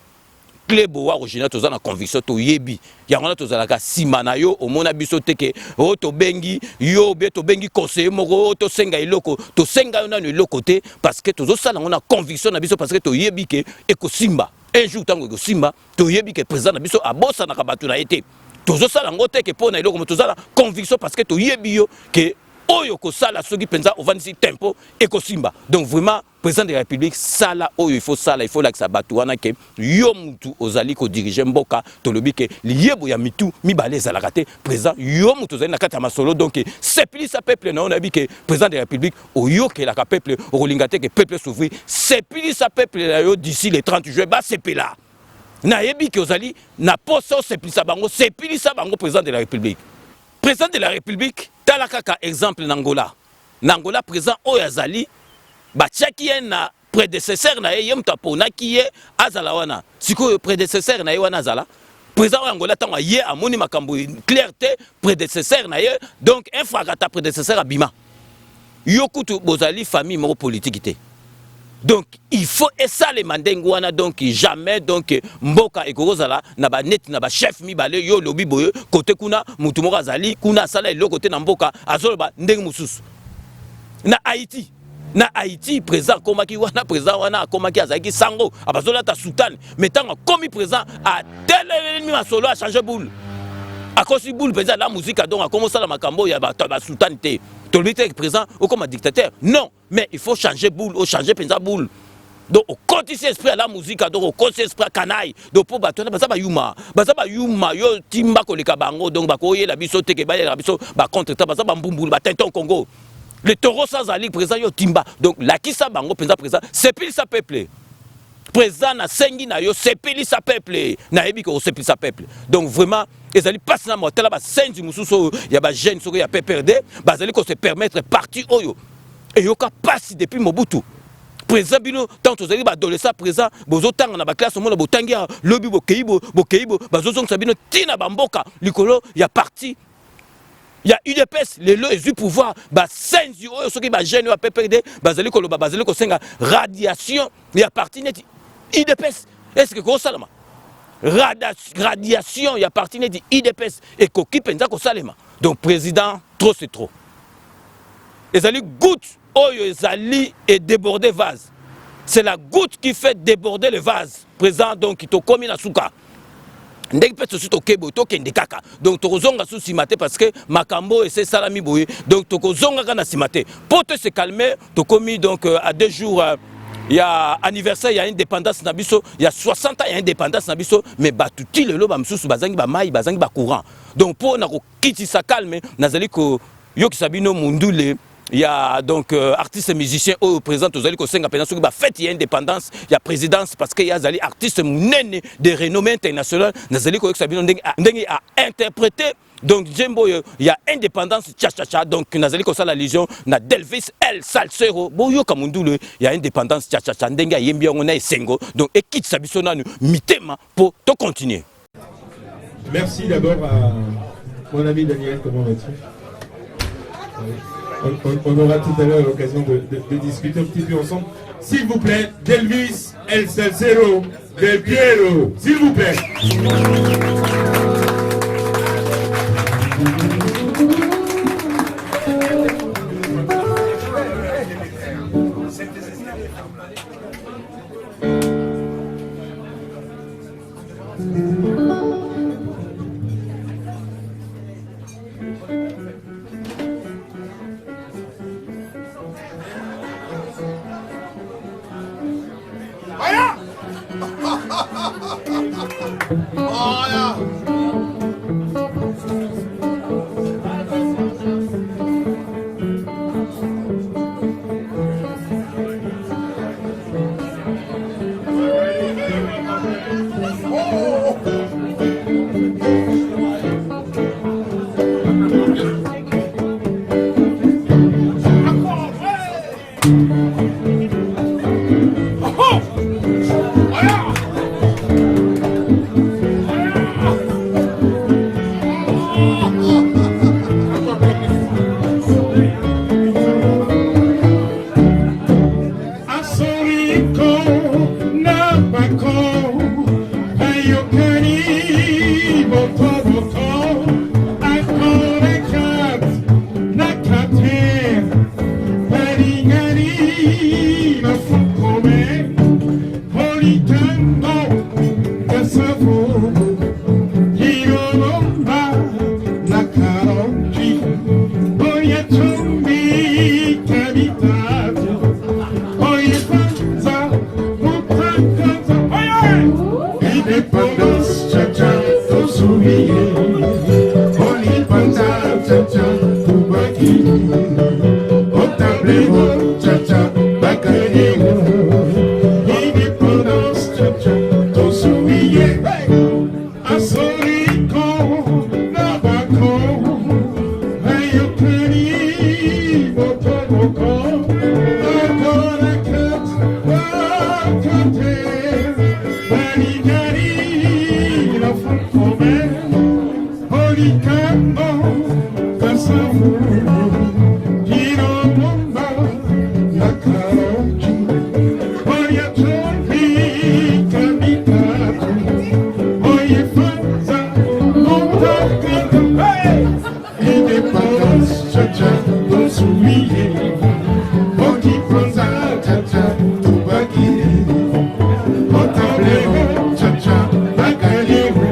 C: Clébo original toza na conviction to yebi. Yango toza la simana yo omona biso teke o to bengi yo be to bengi conseiller moko to senga iloko to senga yo na iloko te parce que tozo sala on a conviction na biso parce que to yebi ke ekosimba. Un jour tango ekosimba to yebi ke président na biso abosa na kabatu na été. Tozo sala ngote ke pona iloko toza la conviction parce que to yebi yo ke oyo ko sala soki penza ovanisi tempo ekosimba. Donc vraiment président de la République sala oyo il faut la que ça batu wana ke yo mutu ozali ko diriger mboka to lobi ke liebo ya mitu mibale za la raté président yo mutu ozali na kata masolo donc sepilisa peuple na on a dit que président de la République oyo ke la peuple orolingate ke peuple s'ouvrir sepilisa peuple la yo d'ici le 30 juin ba sepela na yebi ke ozali na poso sepilisa bango président de la République. Président de la République, talakaka exemple n'Angola. N'Angola président Oyazali, batiaki na prédécesseur na yem tapona qui est azalawana. Siko prédécesseur na wana azala. Président Angola tanga ye amoni makambo clarté prédécesseur na ye donc un fragata prédécesseur abima. Yokutu bozali famille moro politique. Donc il faut et ça les mandengwana donc jamais donc mboka ekozala na ba net na ba chef mibale yo lobi boye côté kuna mutu moko azali kuna sala le côté na mboka azoloba ndenge mususu na Haïti président komaki wana président wana komaki azaki sango abazola ta sultan metanga komi président a tel ennemi masolo a changer boule a kosi boule président la musique donc a commencé la makambo ya ba sultan te to le président ou comme un dictateur non mais il faut changer boule ou changer penza boule donc au continue esprit à la musique donc au continue esprit canaille donc pour batona bazaba yuma yo timba ko le kabango donc ba ko yela biso te ke ba yela biso ba contre ta bazaba mbumbulu ba tenton Congo le taureau sans ali président yo timba donc la kisa bango penza président c'est pile sa peuple président na sengi na yo sepeli sa peuple na yebi ko sepeli sa peuple donc vraiment ezali passe na motela ba sengi mususu ya ba jeune soko ya PPRD bazali ko se permettre parti oyo et yoka passe depuis Mobutu président bino tant ozali ba adolescent président bozotanga na ba classe mona botangi lobi bokeibo bazozong sabino tina bamboka likolo ya parti ya UDPS lelo ezu pouvoir ba sengi oyo soki ba jeune ya PPRD bazali ko loba bazali ko senga radiation ya parti net UDPS est-ce que ko salama radiation ya parti net UDPS et koki penza ko salema donc président trop c'est trop ezali goutte oyo ezali et déborder vase c'est la goutte qui fait déborder le vase président donc to komi na suka ndeki pe to kebo to kende kaka donc to kozonga sous simate parce que makambo et c'est salami boye donc to kozonga kana simate pour te se calmer to komi donc à 2 jours il y a anniversaire, il y a indépendance nabiso, il y a 60 ans il y a indépendance nabiso, mais batuti le lo bamsusu bazangi ba mai bazangi ba courant. Donc pour na ko kiti sa calme, nazali ko yo ki sabino mundule, il y a donc artistes et musiciens au présent ozali ko senga pendant ba fête il y a indépendance, il y a présidence parce qu'il y a zali artistes munene de renommée internationale, nazali ko sabino ndenge a interprété. Donc Jembo il y a indépendance tcha donc nazali ko sala légion na Delvis El Salsero boyo kamundulu il y a indépendance tcha ndenge yembi on na esengo donc équipe sabiso nanu mitema pour to continuer.
I: Merci d'abord à mon ami Daniel, comment vas-tu? On aura tout à l'heure l'occasion de discuter un petit peu ensemble. S'il vous plaît, Delvis El Salsero Del Piero, s'il vous plaît. terre, Maringari, la Foucault, Politano, le Savo, Girolomba, la Caronchi, Boyatombi, Cavitate, Oyefanza, Mutankanza, Indépendance, Tcha-Tcha, Tosoulié, Olipanza, Tcha-Tcha, Toubaki, Otablero, Tcha-Tcha, Bakayero, Indépendance, Tcha-Tcha, Tosoulié, Asoriko, Nabako, Ayokani, Botoboko, Akorakat, Wakate, Banigari, la Foucault, Policambo, Kasavu, Girolomba, la Caronchi, Oyachombi, Kamikato, Oyefanza, Montakata, Indépendance, Tcha-Tcha, Tosoulié, Okipanza, Tcha-Tcha, Toubaki, Otablero, Tcha-Tcha, Bakayero,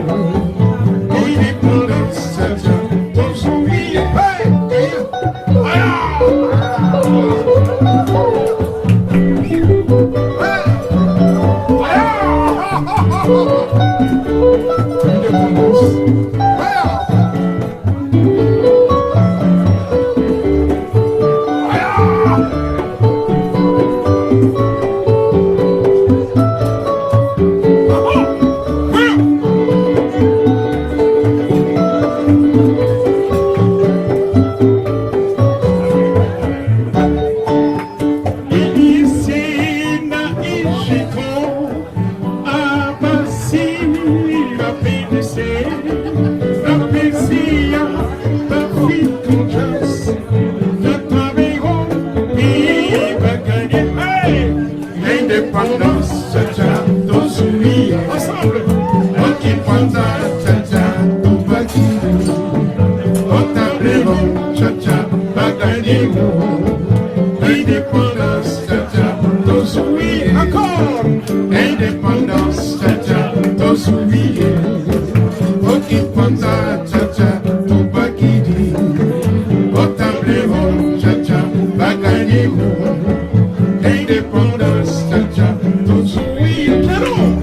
I: Indépendance, Tcha-Tcha, Tosoulié, Inisina Ishiko, Abasi, la PDC, la PCA, la Ficonjas, la Travero, et Bagagé, l'indépendance, Tcha-Tcha, Tosoulié, ensemble, Okipanza, Tcha-Tcha, Toubaki, Otablero, Tcha-Tcha, Bagagé, Indépendance, Tcha-Tcha, Tosoulié, encore, Indépendance, Tcha-Tcha, Tosoulié, Okipanza, Tcha-Tcha, Toubakidi, Otablero, Tcha-Tcha, Bagagéro, Indépendance, Tcha-Tcha, Tosoulié, canon,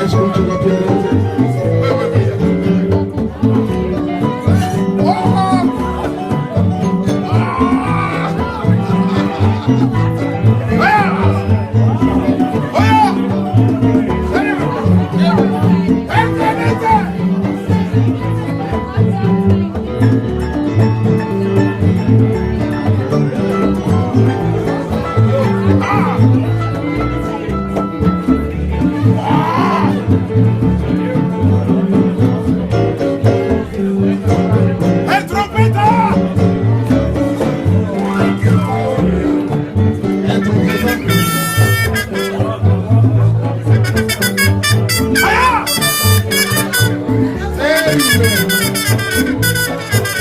I: est-ce que tu vas bien?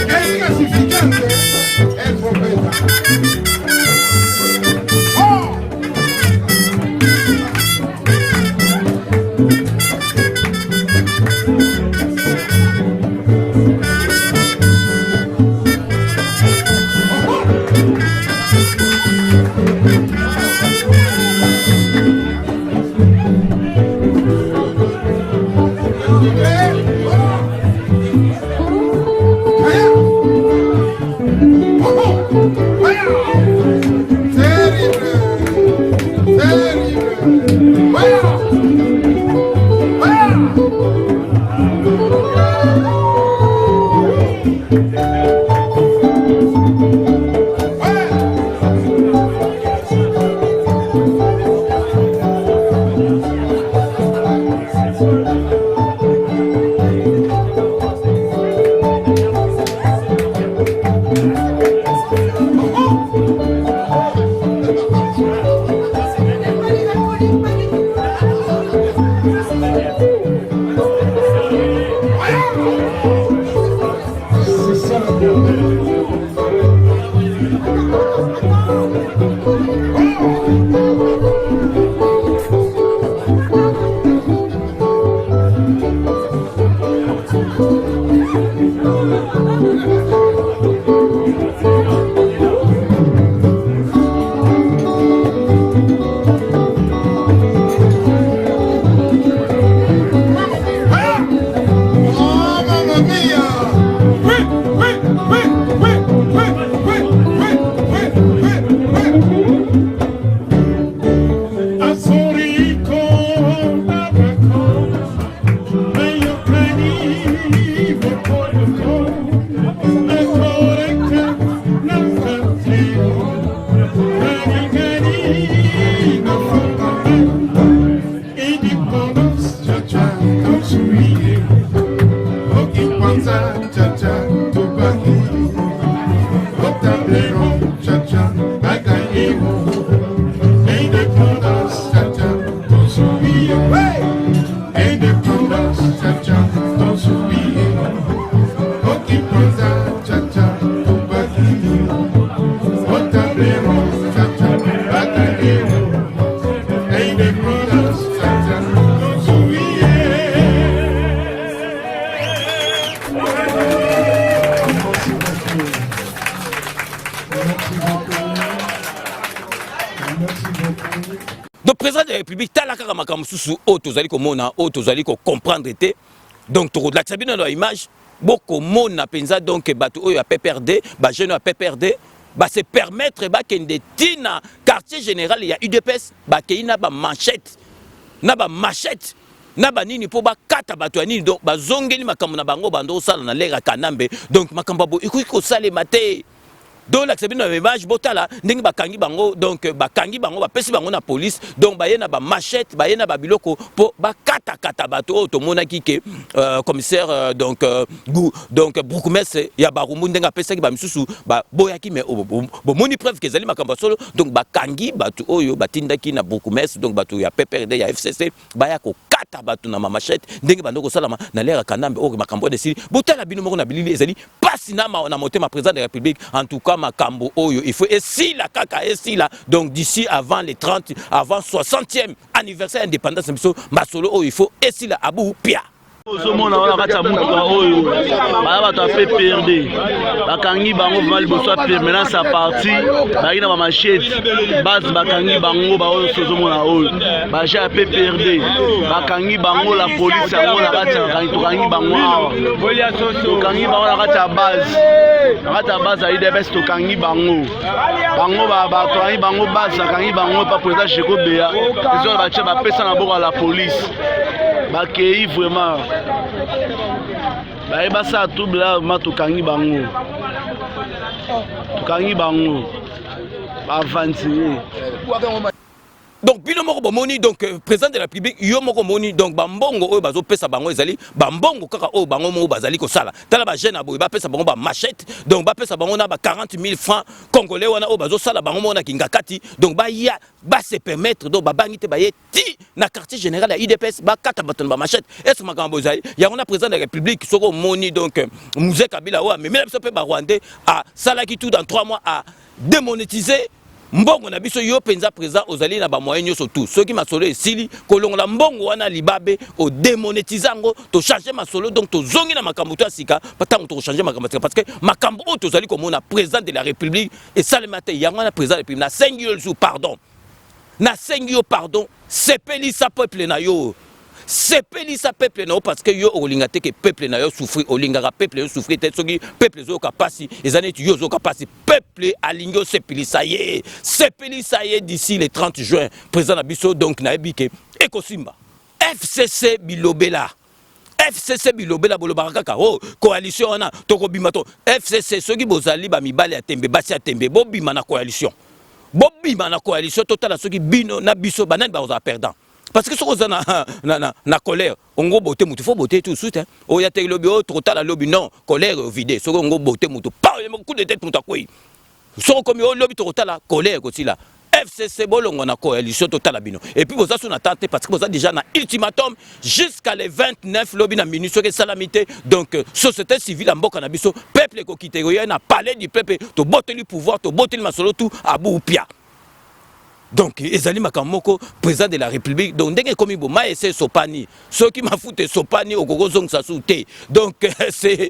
I: El clasificante es trompeta.
D: Indépendance, cha-cha, Tobaki. Au tableau, cha-cha, Bagaïmo. Indépendance, cha-cha, ton sourire. Indépendance, cha-cha, ton sourire. Au Kipanza, cha-cha, Tobaki. Au tableau, cha-cha, Bagaïmo. Indépendance, cha-cha, ton sourire.
C: Donc président de la République talaka makambo susu o tozali komona o tozali ko comprendre été donc to la sabine dans l'image boko mona penza donc bato oyo a PPRD ba jeune a PPRD ba se permettre ba kende tina quartier général ya UDPS ba keina ba machette na ba nini po ba kata bato ya nini donc ba zongeli makambo na bango bando sala na lera kanambe donc makambo bo ikoki ko sale mate. Donc l'accès dans l'image botala ndenge bakangi bango donc bakangi bango bapesi bango na police donc bayena ba machette bayena ba biloko po bakata kata bato to monaki ke commissaire donc Broukoumès ya Barumbu ndenge apesa ki ba misusu ba boyaki mais bo moni preuve que zali makambo solo donc bakangi bato oyo batindaki na Broukoumès donc bato ya PPRD ya FCC baya ko kata bato na machette ndenge bandoko salama na lera kanambe o makambo de sili botala bino moko na bilili ezali pasi na motema président de la République en tout cas makambo oyo il faut esi la kaka esi la donc d'ici avant les 30 avant 60e anniversaire indépendance biso masolo oyo il faut esi la abu pia
J: ozomona wana kati ya mutuka oyo baya bato ape perde bakangi bango vima liboso ya permanence ya parti baki na bamachete base bakangi bango baoyo ozomona oyo baje ape perde bakangi bango la polise yango na kati ya tokangi bango awa tokangi bango na kati ya base ya UDPS tokangi bango tokangi bango base bakangi bango pa président Cheko Beya ezo batie bapesa na boko ya la police bakei vraiment bayeba sa tubla ma tokangi bango bavantier.
C: Donc bino moko bomoni donc président de la République yo moko moni donc bambongo oyo bazo pesa bango ezali bambongo kaka oyo bango moko bazali ko sala tala ba jeune aboy ba pesa bango ba machette donc ba pesa bango na ba 40 000 francs congolais wana oyo bazo sala bango mona kingakati donc ba ya ba se permettre donc ba bangite ba yeti na quartier général ya UDPS ba kata baton ba machette est makambo ezali ya on a président de la République soko moni donc Mouzé Kabila oyo mais même so pe ba Rwandais a sala ki tout dans 3 mois à démonétiser mbongo na biso yo penza présent ozali na ba moyen nyoso tout ceux qui masolo esili kolongola mbongo wana libabe o démonétisango to changer masolo donc to zongi na makambo to asika patango to changer makambo parce que makambo o to zali komona président de la République et salemate yango na président de la République na sengio sous pardon na sengio pardon sepelisa peuple na yo sepelisa peuple na yo parce que yo olinga te que peuple na yo souffrir olinga peuple yo souffrir te soki peuple zo kapasi ezane tu yo zo kapasi peuple alingo sepelisa ye d'ici le 30 juin président na biso donc na ebike ekosimba FCC bilobela bolobaka kaka oh coalition wana tokobima to FCC soki bozali ba mibale ya tembe basi ya tembe bobima na coalition totala soki bino na biso banani ba perdant. Parce que ce qu'on a na colère, on go botter mutu, faut botter tout de suite. Oh y a tes lobby, oh trop tard la lobby, non, colère vidée. Ce qu'on go botter mutu, pas un coup de tête mutu quoi. Ce comme oh lobby trop tard la colère aussi là. FCC bolongo na coalition totale bino. Et puis vous avez son attente parce que vous avez déjà un ultimatum jusqu'à les 29 lobby na ministre de salamité donc société civile en boka na biso peuple ko kité yo na palais du peuple to botter le pouvoir to botter le masolo tout à bout pia. Donc, Ezali Makamoko, président de la République, donc dès que comme il c'est Sopani, ceux qui m'a foutu Sopani au Gogozong Sasouté. Donc, c'est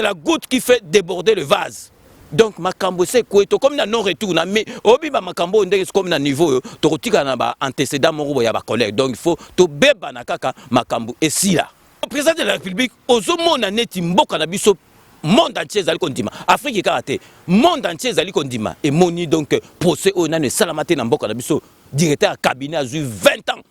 C: la goutte qui fait déborder le vase. Donc, Makambo, c'est quoi? Comme un non-retour, mais Obi Makambo, comme un niveau, tu as antécédent, mon ya collègue. Donc, il faut te beba nakaka Makambo. Et si là, le président de la République, Ozomo Naneti Mboka Nabiso. Monde entier zali kondima Afrique karaté monde entier zali kondima et moni donc procès au nane salamate na mboka na biso directeur à cabinet a eu 20 ans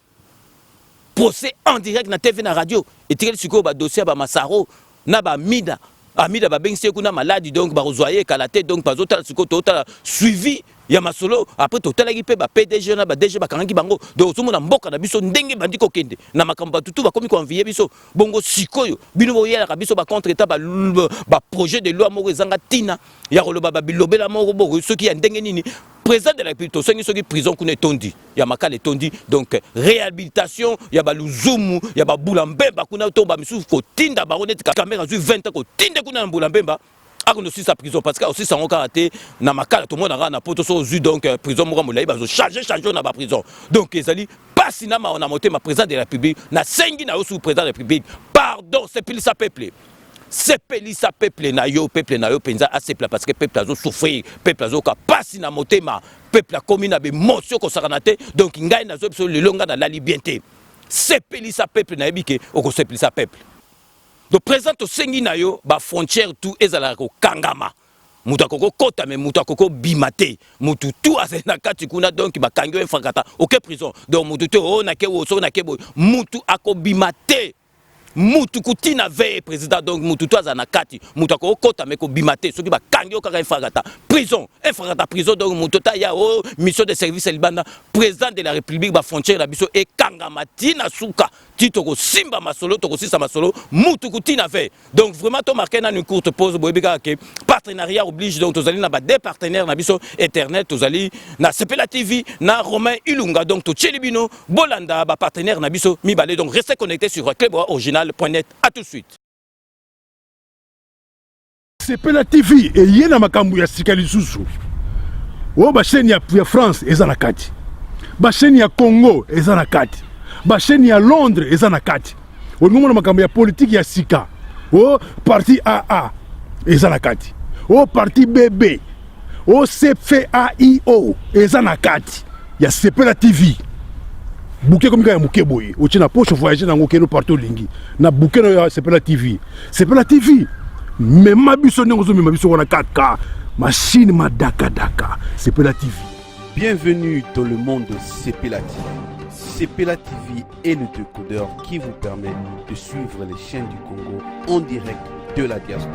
C: procès en direct na TV na radio et tirel siko ba dossier ba Masaro na ba Mida amida babengisi kuna maladie donc barozoyer kalaté donc bazotala siko totala suivi ya masolo après totalaki pe ba PDG na ba DG bakangaki bango donc ozomona mboka na biso ndenge bandi kokende na makambo tutu bakomi ko envier biso bongo sikoyo bino boyelaka biso ba contre état ba projet de loi moko ezanga tina ya koloba ba bilobela moko boko soki ya ndenge nini président de la République tosengi soki prison kuna etondi ya makala etondi donc réhabilitation ya baluzumu ya babulambemba kuna to ba misusu kotinda bango neti caméra zu 20 ans kotinda kuna na mbulambemba akono aussi sa prison parce que aussi sango karaté na makala to mona na poto so zu donc prison moko molai bazo changer na ba prison donc ezali pasi na ma motema président de la République na sengi na sous président de la République pardon c'est pile sa peuple sepelisa peuple na yo penza asepla parce que peuple azo souffrir peuple azo ka pasi na motema peuple a komi na be motion ko sakanate donc ngai na zo biso le longa na la liberté sepelisa peuple na ebike oko sepelisa peuple donc président to sengi na yo ba frontière tout ezala ko kangama mutu akoko kota me mutu akoko bimate mutu tout azena kati kuna donc ba kangyo enfakata OK prison donc mutu to o na ke wo so na ke bo mutu akobimate mutu kutina veille président donc mutu to azana kati mutu akoko kota me ko bimate soki ba kangyo kaka enfakata prison donc mutu ta ya o mission de service libanda président de la République ba frontière la biso e kangamati na suka tito ko simba masolo to ko sisa masolo mutu kutina veille donc vraiment to marqué na une courte pause boyebika ke partenariat oblige donc tozali na ba deux partenaires na biso Ethernet tozali na Sepela TV na Romain Ilunga donc to Chelibino Bolanda ba partenaire na biso mibale donc restez connectés sur cluboriginal.net. À tout de suite.
K: Sepela TV et yena makambu ya sikali susu. O ba chaîne ya France eza kati. Ba chaîne ya Congo eza kati. Ba chaîne ya Londres eza kati. O ngomona makambu ya politique ya sika. O parti AA eza kati. O parti BB. O CFAIO eza kati. Ya Sepela TV. Bouquet comme ya muke boye. O tina poche voyager na ngokelo partout lingi. Na bouquet na Sepela TV. Sepela TV. Mais ma biso n'engozo mais ma biso wana 4K. Machine ma daka. Sepela TV.
L: Bienvenue dans le monde de Sepela TV. Sepela TV est le décodeur qui vous permet de suivre les chaînes du Congo en direct de la diaspora.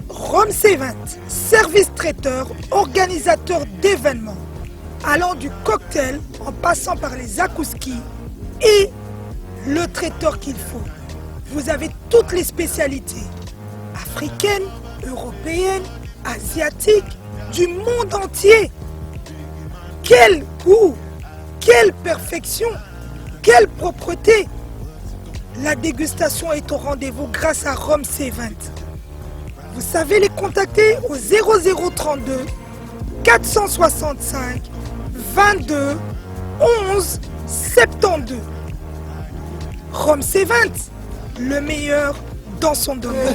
M: Rome C20, service traiteur, organisateur d'événements, allant du cocktail en passant par les akouskis et le traiteur qu'il faut. Vous avez toutes les spécialités, africaines, européennes, asiatiques, du monde entier. Quel goût, quelle perfection, quelle propreté. La dégustation est au rendez-vous grâce à Rome C20. Vous savez les contacter au 0032 465 22 11 72. Rome C20, le meilleur dans son domaine.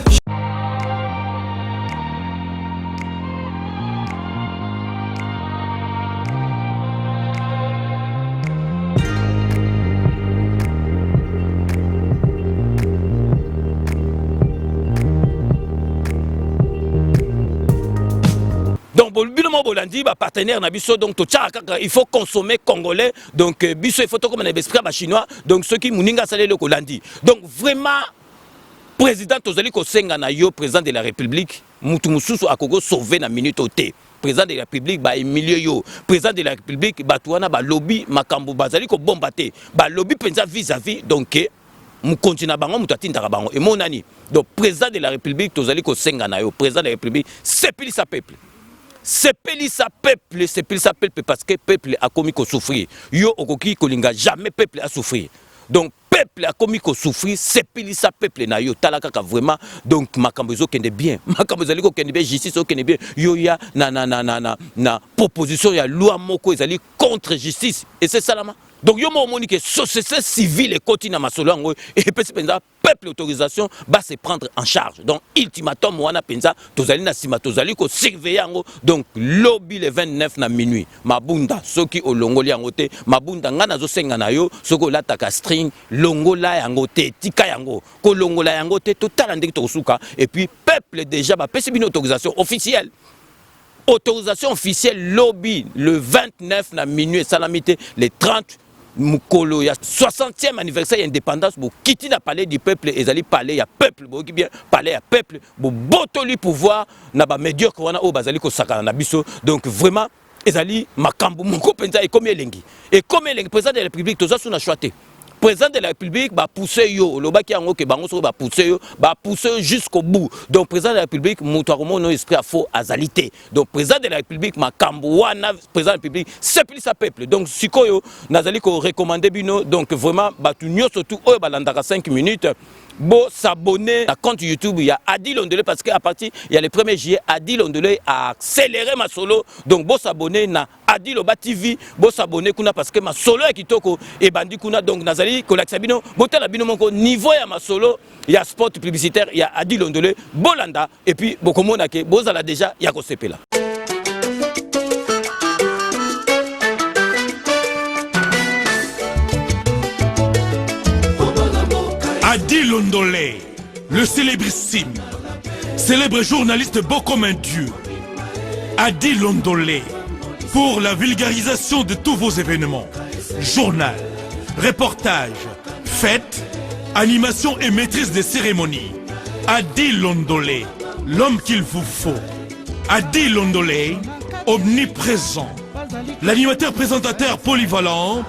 C: Bolandi ba partenaire na biso donc to il faut consommer congolais donc biso il faut to comme na esprit ba chinois donc ceux qui muninga salé le kolandi donc vraiment président tozali kosenga na yo président de la république mutu mususu akoko sauver na minute ote président de la république ba Emilio yo président de la république batuana ba lobby makambo bazali ko bomba te ba lobby penza vis-à-vis donc mukonzi na bango mutu atindaka bango et monani donc président de la république tozali kosenga na yo président de la république sepelisa peuple parce que peuple a commis ko souffrir yo okoki kolinga jamais peuple a souffrir donc peuple a commis ko souffrir sepelisa peuple na yo talaka ka vraiment donc makambo zo kende bien makambo zali ko kende bien justice zo kende bien yo ya na proposition ya loi moko ezali contre justice et c'est ça là. Donc yo mo moni que société civile et continue masolo ngo et penza peuple autorisation va se prendre en charge. Donc ultimatum wana penza tozali na sima tozali ko surveiller ngo donc lobby le 29 na minuit mabunda soki olongoli yango te mabunda ngana zo senga na yo soko lataka string longola yango te tika yango ko longola yango te total ndeki to suka et puis peuple déjà ba pesi bino autorisation officielle. Autorisation officielle lobby le 29 na minuit salamité le 30 mukolo ya 60e anniversaire indépendance bo kiti na palais du peuple ezali palais ya peuple bo ki bien palais ya peuple bo botoli pouvoir na ba médiocre wana o bazali ko sakana na biso donc vraiment ezali makambo moko penza et comme elengi président de la république toza suna choité président de la république va pousser yo le baki yango ke bango so va pousser jusqu'au bout donc président de la république mutuaromo no esprit à faux azalité donc président de la république makambo wana président de la république c'est plus sa peuple donc sikoyo nazali ko recommander bino donc vraiment batu nyoso tout oyo balandaka 5 minutes bo s'abonner à compte YouTube il y a Adi Londolé parce que à partir il y a le 1er juillet Adi Londolé a accéléré ma solo donc bo s'abonner na Adi Loba TV bo s'abonner kuna parce que ma solo ya kitoko et bandi kuna donc nazali kolakisa bino botala bino moko niveau ya ma solo il y a spot publicitaire il y a Adi Londolé bolanda et puis bokomona ke bozala déjà ya ko sepela.
K: Adi Londolé, le célébrissime, célèbre journaliste beau comme un dieu. Adi Londolé, pour la vulgarisation de tous vos événements, journal, reportage, fêtes, animation et maîtrise des cérémonies. Adi Londolé, l'homme qu'il vous faut. Adi Londolé, omniprésent, l'animateur présentateur polyvalent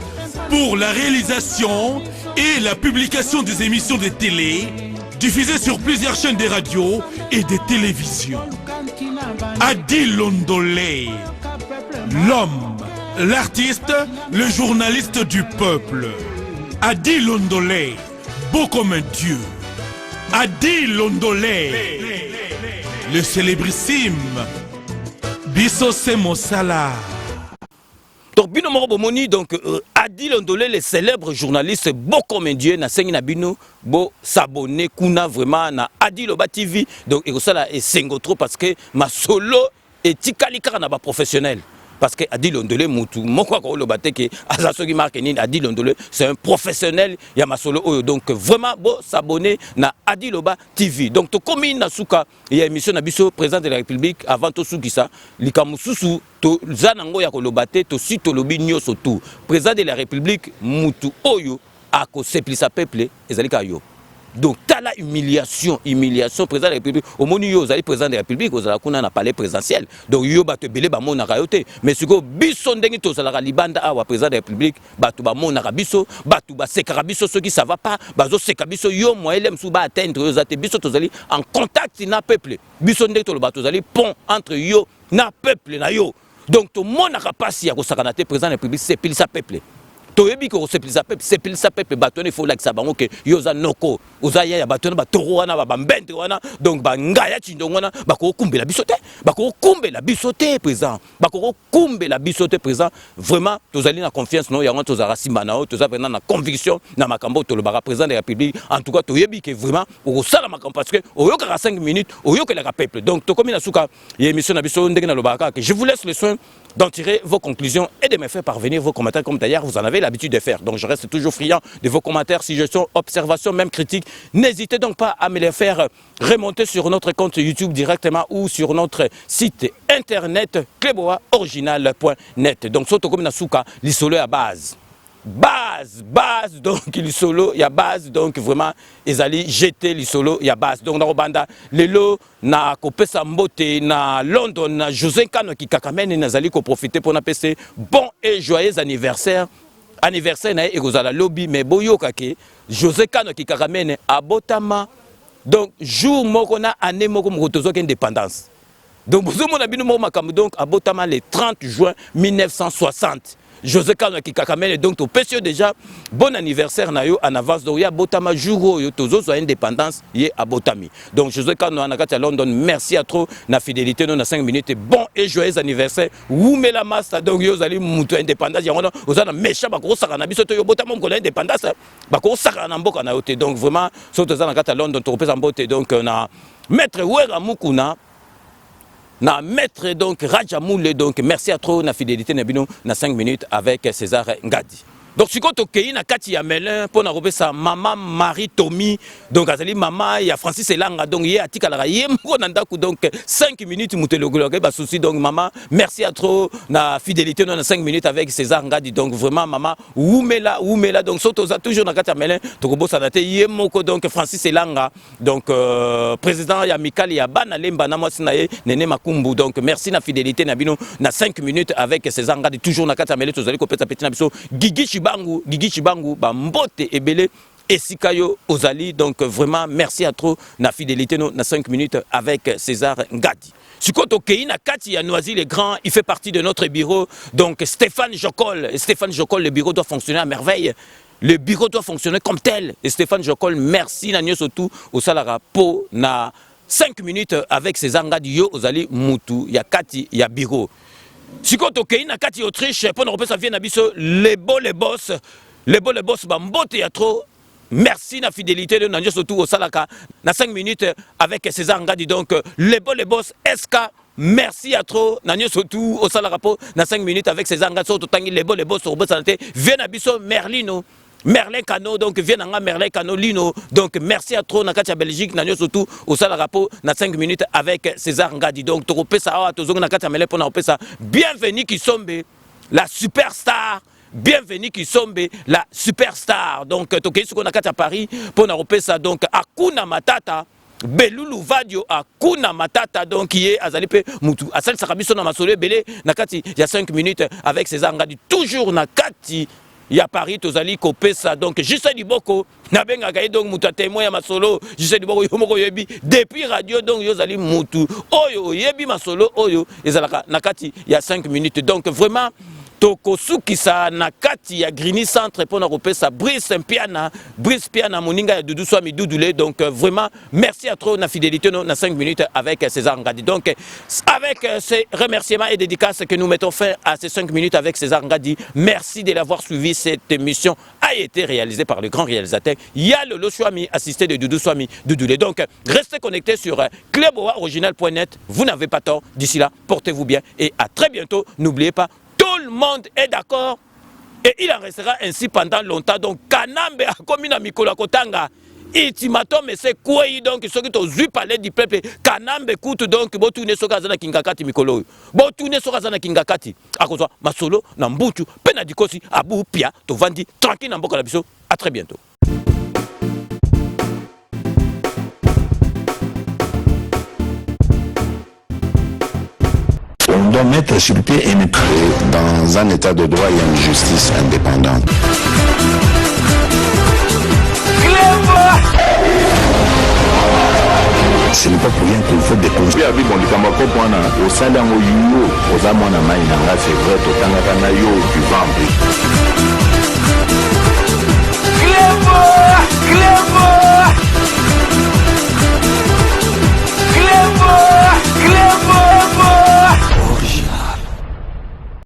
K: pour la réalisation et la publication des émissions de télé diffusées sur plusieurs chaînes de radio et de télévision. Adi Londolé, l'homme, l'artiste, le journaliste du peuple. Adi Londolé, beau comme un dieu. Adi Londolé, le célébrissime. Bisso Mosala.
C: Donc bino moko bomoni donc Adi Londolé le célèbre journaliste beau comme un dieu na sengi na bino bo s'abonner kuna vraiment na Adi Loba TV donc et ça là et sengo trop parce que ma solo et tikali kaka na ba professionnel parce que Adi Londolé mutu moko ko loba te ke azasoki marketing Adi Londolé c'est un professionnel ya ma solo oyo donc vraiment bo s'abonner na Adi Loba TV donc to komi na suka ya émission na biso président de la république avant to sukisa likamususu to zanango ya ko loba te to si to lobi nyoso tout président de la république mutu oyo ako seplisa peuple ezalika yo. Donc, t'as la humiliation, président de la République. Au moment où vous allez président de la République, vous allez un palais présidentiel. Donc, vous allez belé mon arayote. Mais si vous bison dengi to la libanda à président de la République, batu ba mon arabiso, batu ba sekarabiso ceux qui ça va pas, bazo sekabiso yo moi elem sou ba atteindre vous êtes biso to zali en contact na peuple. Bison dengi to le batu zali pont entre yo na peuple na yo. Donc, to mon arapasi ya ko sakanate président de la République, c'est pile sa peuple. Toyebi ko sepelisa peuple batone faut like sabango ke yoza noko ozaya ya batone ba toro wana ba mbente wana donc ba ngaya chindongo wana ba ko kumbela bisote président ba ko kumbela bisote président vraiment tozali na confiance no yango tozara simana o toza vraiment na conviction na makambo to le bara président de la République en tout cas toyebi ke vraiment o sala makambo parce que oyoka 5 minutes oyoka la peuple donc to komi na suka ya émission na biso ndenge na lobaka que je vous laisse le soin d'en tirer vos conclusions et de me faire parvenir vos commentaires comme d'ailleurs vous en avez l'habitude de faire. Donc je reste toujours friand de vos commentaires, suggestions, observations, même critiques. N'hésitez donc pas à me les faire remonter sur notre compte YouTube directement ou sur notre site internet kleboaoriginal.net. Donc soto comme nasuka l'isolo à base. base donc il solo ya base donc vraiment ezali jeter li solo ya base donc na robanda lelo na kopesa mbote na London na José Kano ki kakamene nazali ko profiter pour na pese bon et joyeux anniversaire na ekozala lobby mais boyoka ke José Kano ki kakamene abotama donc jour moko na année moko motozo ke indépendance donc bozo mona bino mo makambo donc abotama le 30 juin 1960 José Kano qui kakamene donc au PCO déjà bon anniversaire na yo en avance donc ya botama jour yo tozo so indépendance yé à botami donc José Kano na kati à London merci à trop na fidélité non na 5 minutes bon et joyeux anniversaire Woumela Master donc yo zali mutu indépendance ya ngona ozana méchant ba ko saka na biso to yo botama ko indépendance ba ko saka na mboka na yote donc vraiment so toza na kati à London to pesa mbote donc na maître Wera Mukuna na maître donc Rajamoule donc merci à trop na fidélité na bino na 5 minutes avec César Ngadi. Donc si quand okei na kati ya Melun pour na robesa maman Marie Tommy donc azali maman ya Francis Elanga donc ye atikala ye mko na ndaku donc 5 minutes mutelogologe ba souci donc maman merci à trop na fidélité na 5 minutes avec César Ngadi donc vraiment maman Woumela donc soto za toujours na kati ya Melun to kobosa na te ye moko donc Francis Elanga donc président ya Mikali ya bana lemba na mwasi na ye Nene Makumbu donc merci na fidélité na bino na 5 minutes avec César Ngadi toujours na kati ya Melun to zali ko pesa petit na biso Gigi Chibangu ba mbote ebele esikayo ozali donc vraiment merci à trop na fidélité no na 5 minutes avec César Ngadi. Sikoto Keina Kati ya Noisy les Grands, il fait partie de notre bureau donc Stéphane Jocol, le bureau doit fonctionner à merveille. Le bureau doit fonctionner comme tel et Stéphane Jocol merci na nyosotu au salara po na 5 minutes avec César Ngadi yo ozali mutu ya Kati ya bureau. Si quand on est Kati Autriche, pour nous repasser vient biso les beaux les boss bambote ya trop. Merci na fidélité de Nanjo surtout au Salaka na 5 minutes avec César Ngadi donc les beaux les boss SK merci à trop Nanjo surtout au Salaka na 5 minutes avec César Ngadi surtout tangi les beaux les boss au Bosanté vient biso Merlin Cano donc vient Merlin Cano Lino donc merci à trop na Katia Belgique na surtout au Salarapo na 5 minutes avec César Ngadi donc to pesa a to zonga na Katia Mele pona pesa bienvenue qui sombe la superstar bienvenue qui sombe la superstar donc to kesu ko na Katia Paris pona pesa donc Akuna Matata Belulu Vadio Akuna Matata donc qui est azalipe mutu asal sakabiso na masolo belé na kati il y a 5 minutes avec César Ngadi toujours na kati ya Paris tozali kopesa donc Justin Diboko na benga gaï donc muta témoin ya masolo Justin Diboko yomoko yebi depuis radio donc yozali mutu oyo yebi masolo oyo ezalaka na kati ya 5 minutes donc vraiment tokosukisa na kati ya Green Centre pour na kopesa Brice Piana moninga ya Doudou Swami Doudoulé donc vraiment merci à trop na fidélité na 5 minutes avec César Ngadi donc avec ces remerciements et dédicaces que nous mettons fin à ces 5 minutes avec César Ngadi merci de l'avoir suivi. Cette émission a été réalisée par le grand réalisateur Yalo Swami assisté de Doudou Swami Doudoulé donc restez connectés sur cluboriginal.net vous n'avez pas tort d'ici là portez-vous bien et à très bientôt n'oubliez pas tout le monde est d'accord et il en restera ainsi pendant longtemps. Donc, Kanambe a commis na Mikola Kotanga. Ultimatum, mais c'est quoi donc ceux qui ont vu parler du peuple. Kanambe écoute donc, Botoune Sokazana Kingakati Mikolo. Botoune Sokazana Kingakati. A cause Masolo, Nambutu, Penadikosi, Abou Pia, Tovandi, tranquille Namboka Labiso. À très bientôt.
A: On doit mettre sur pied un état.
B: Dans un état de droit, il y a une justice indépendante.
A: Ce n'est pas pour rien qu'il faut des conseils.
B: C'est vrai,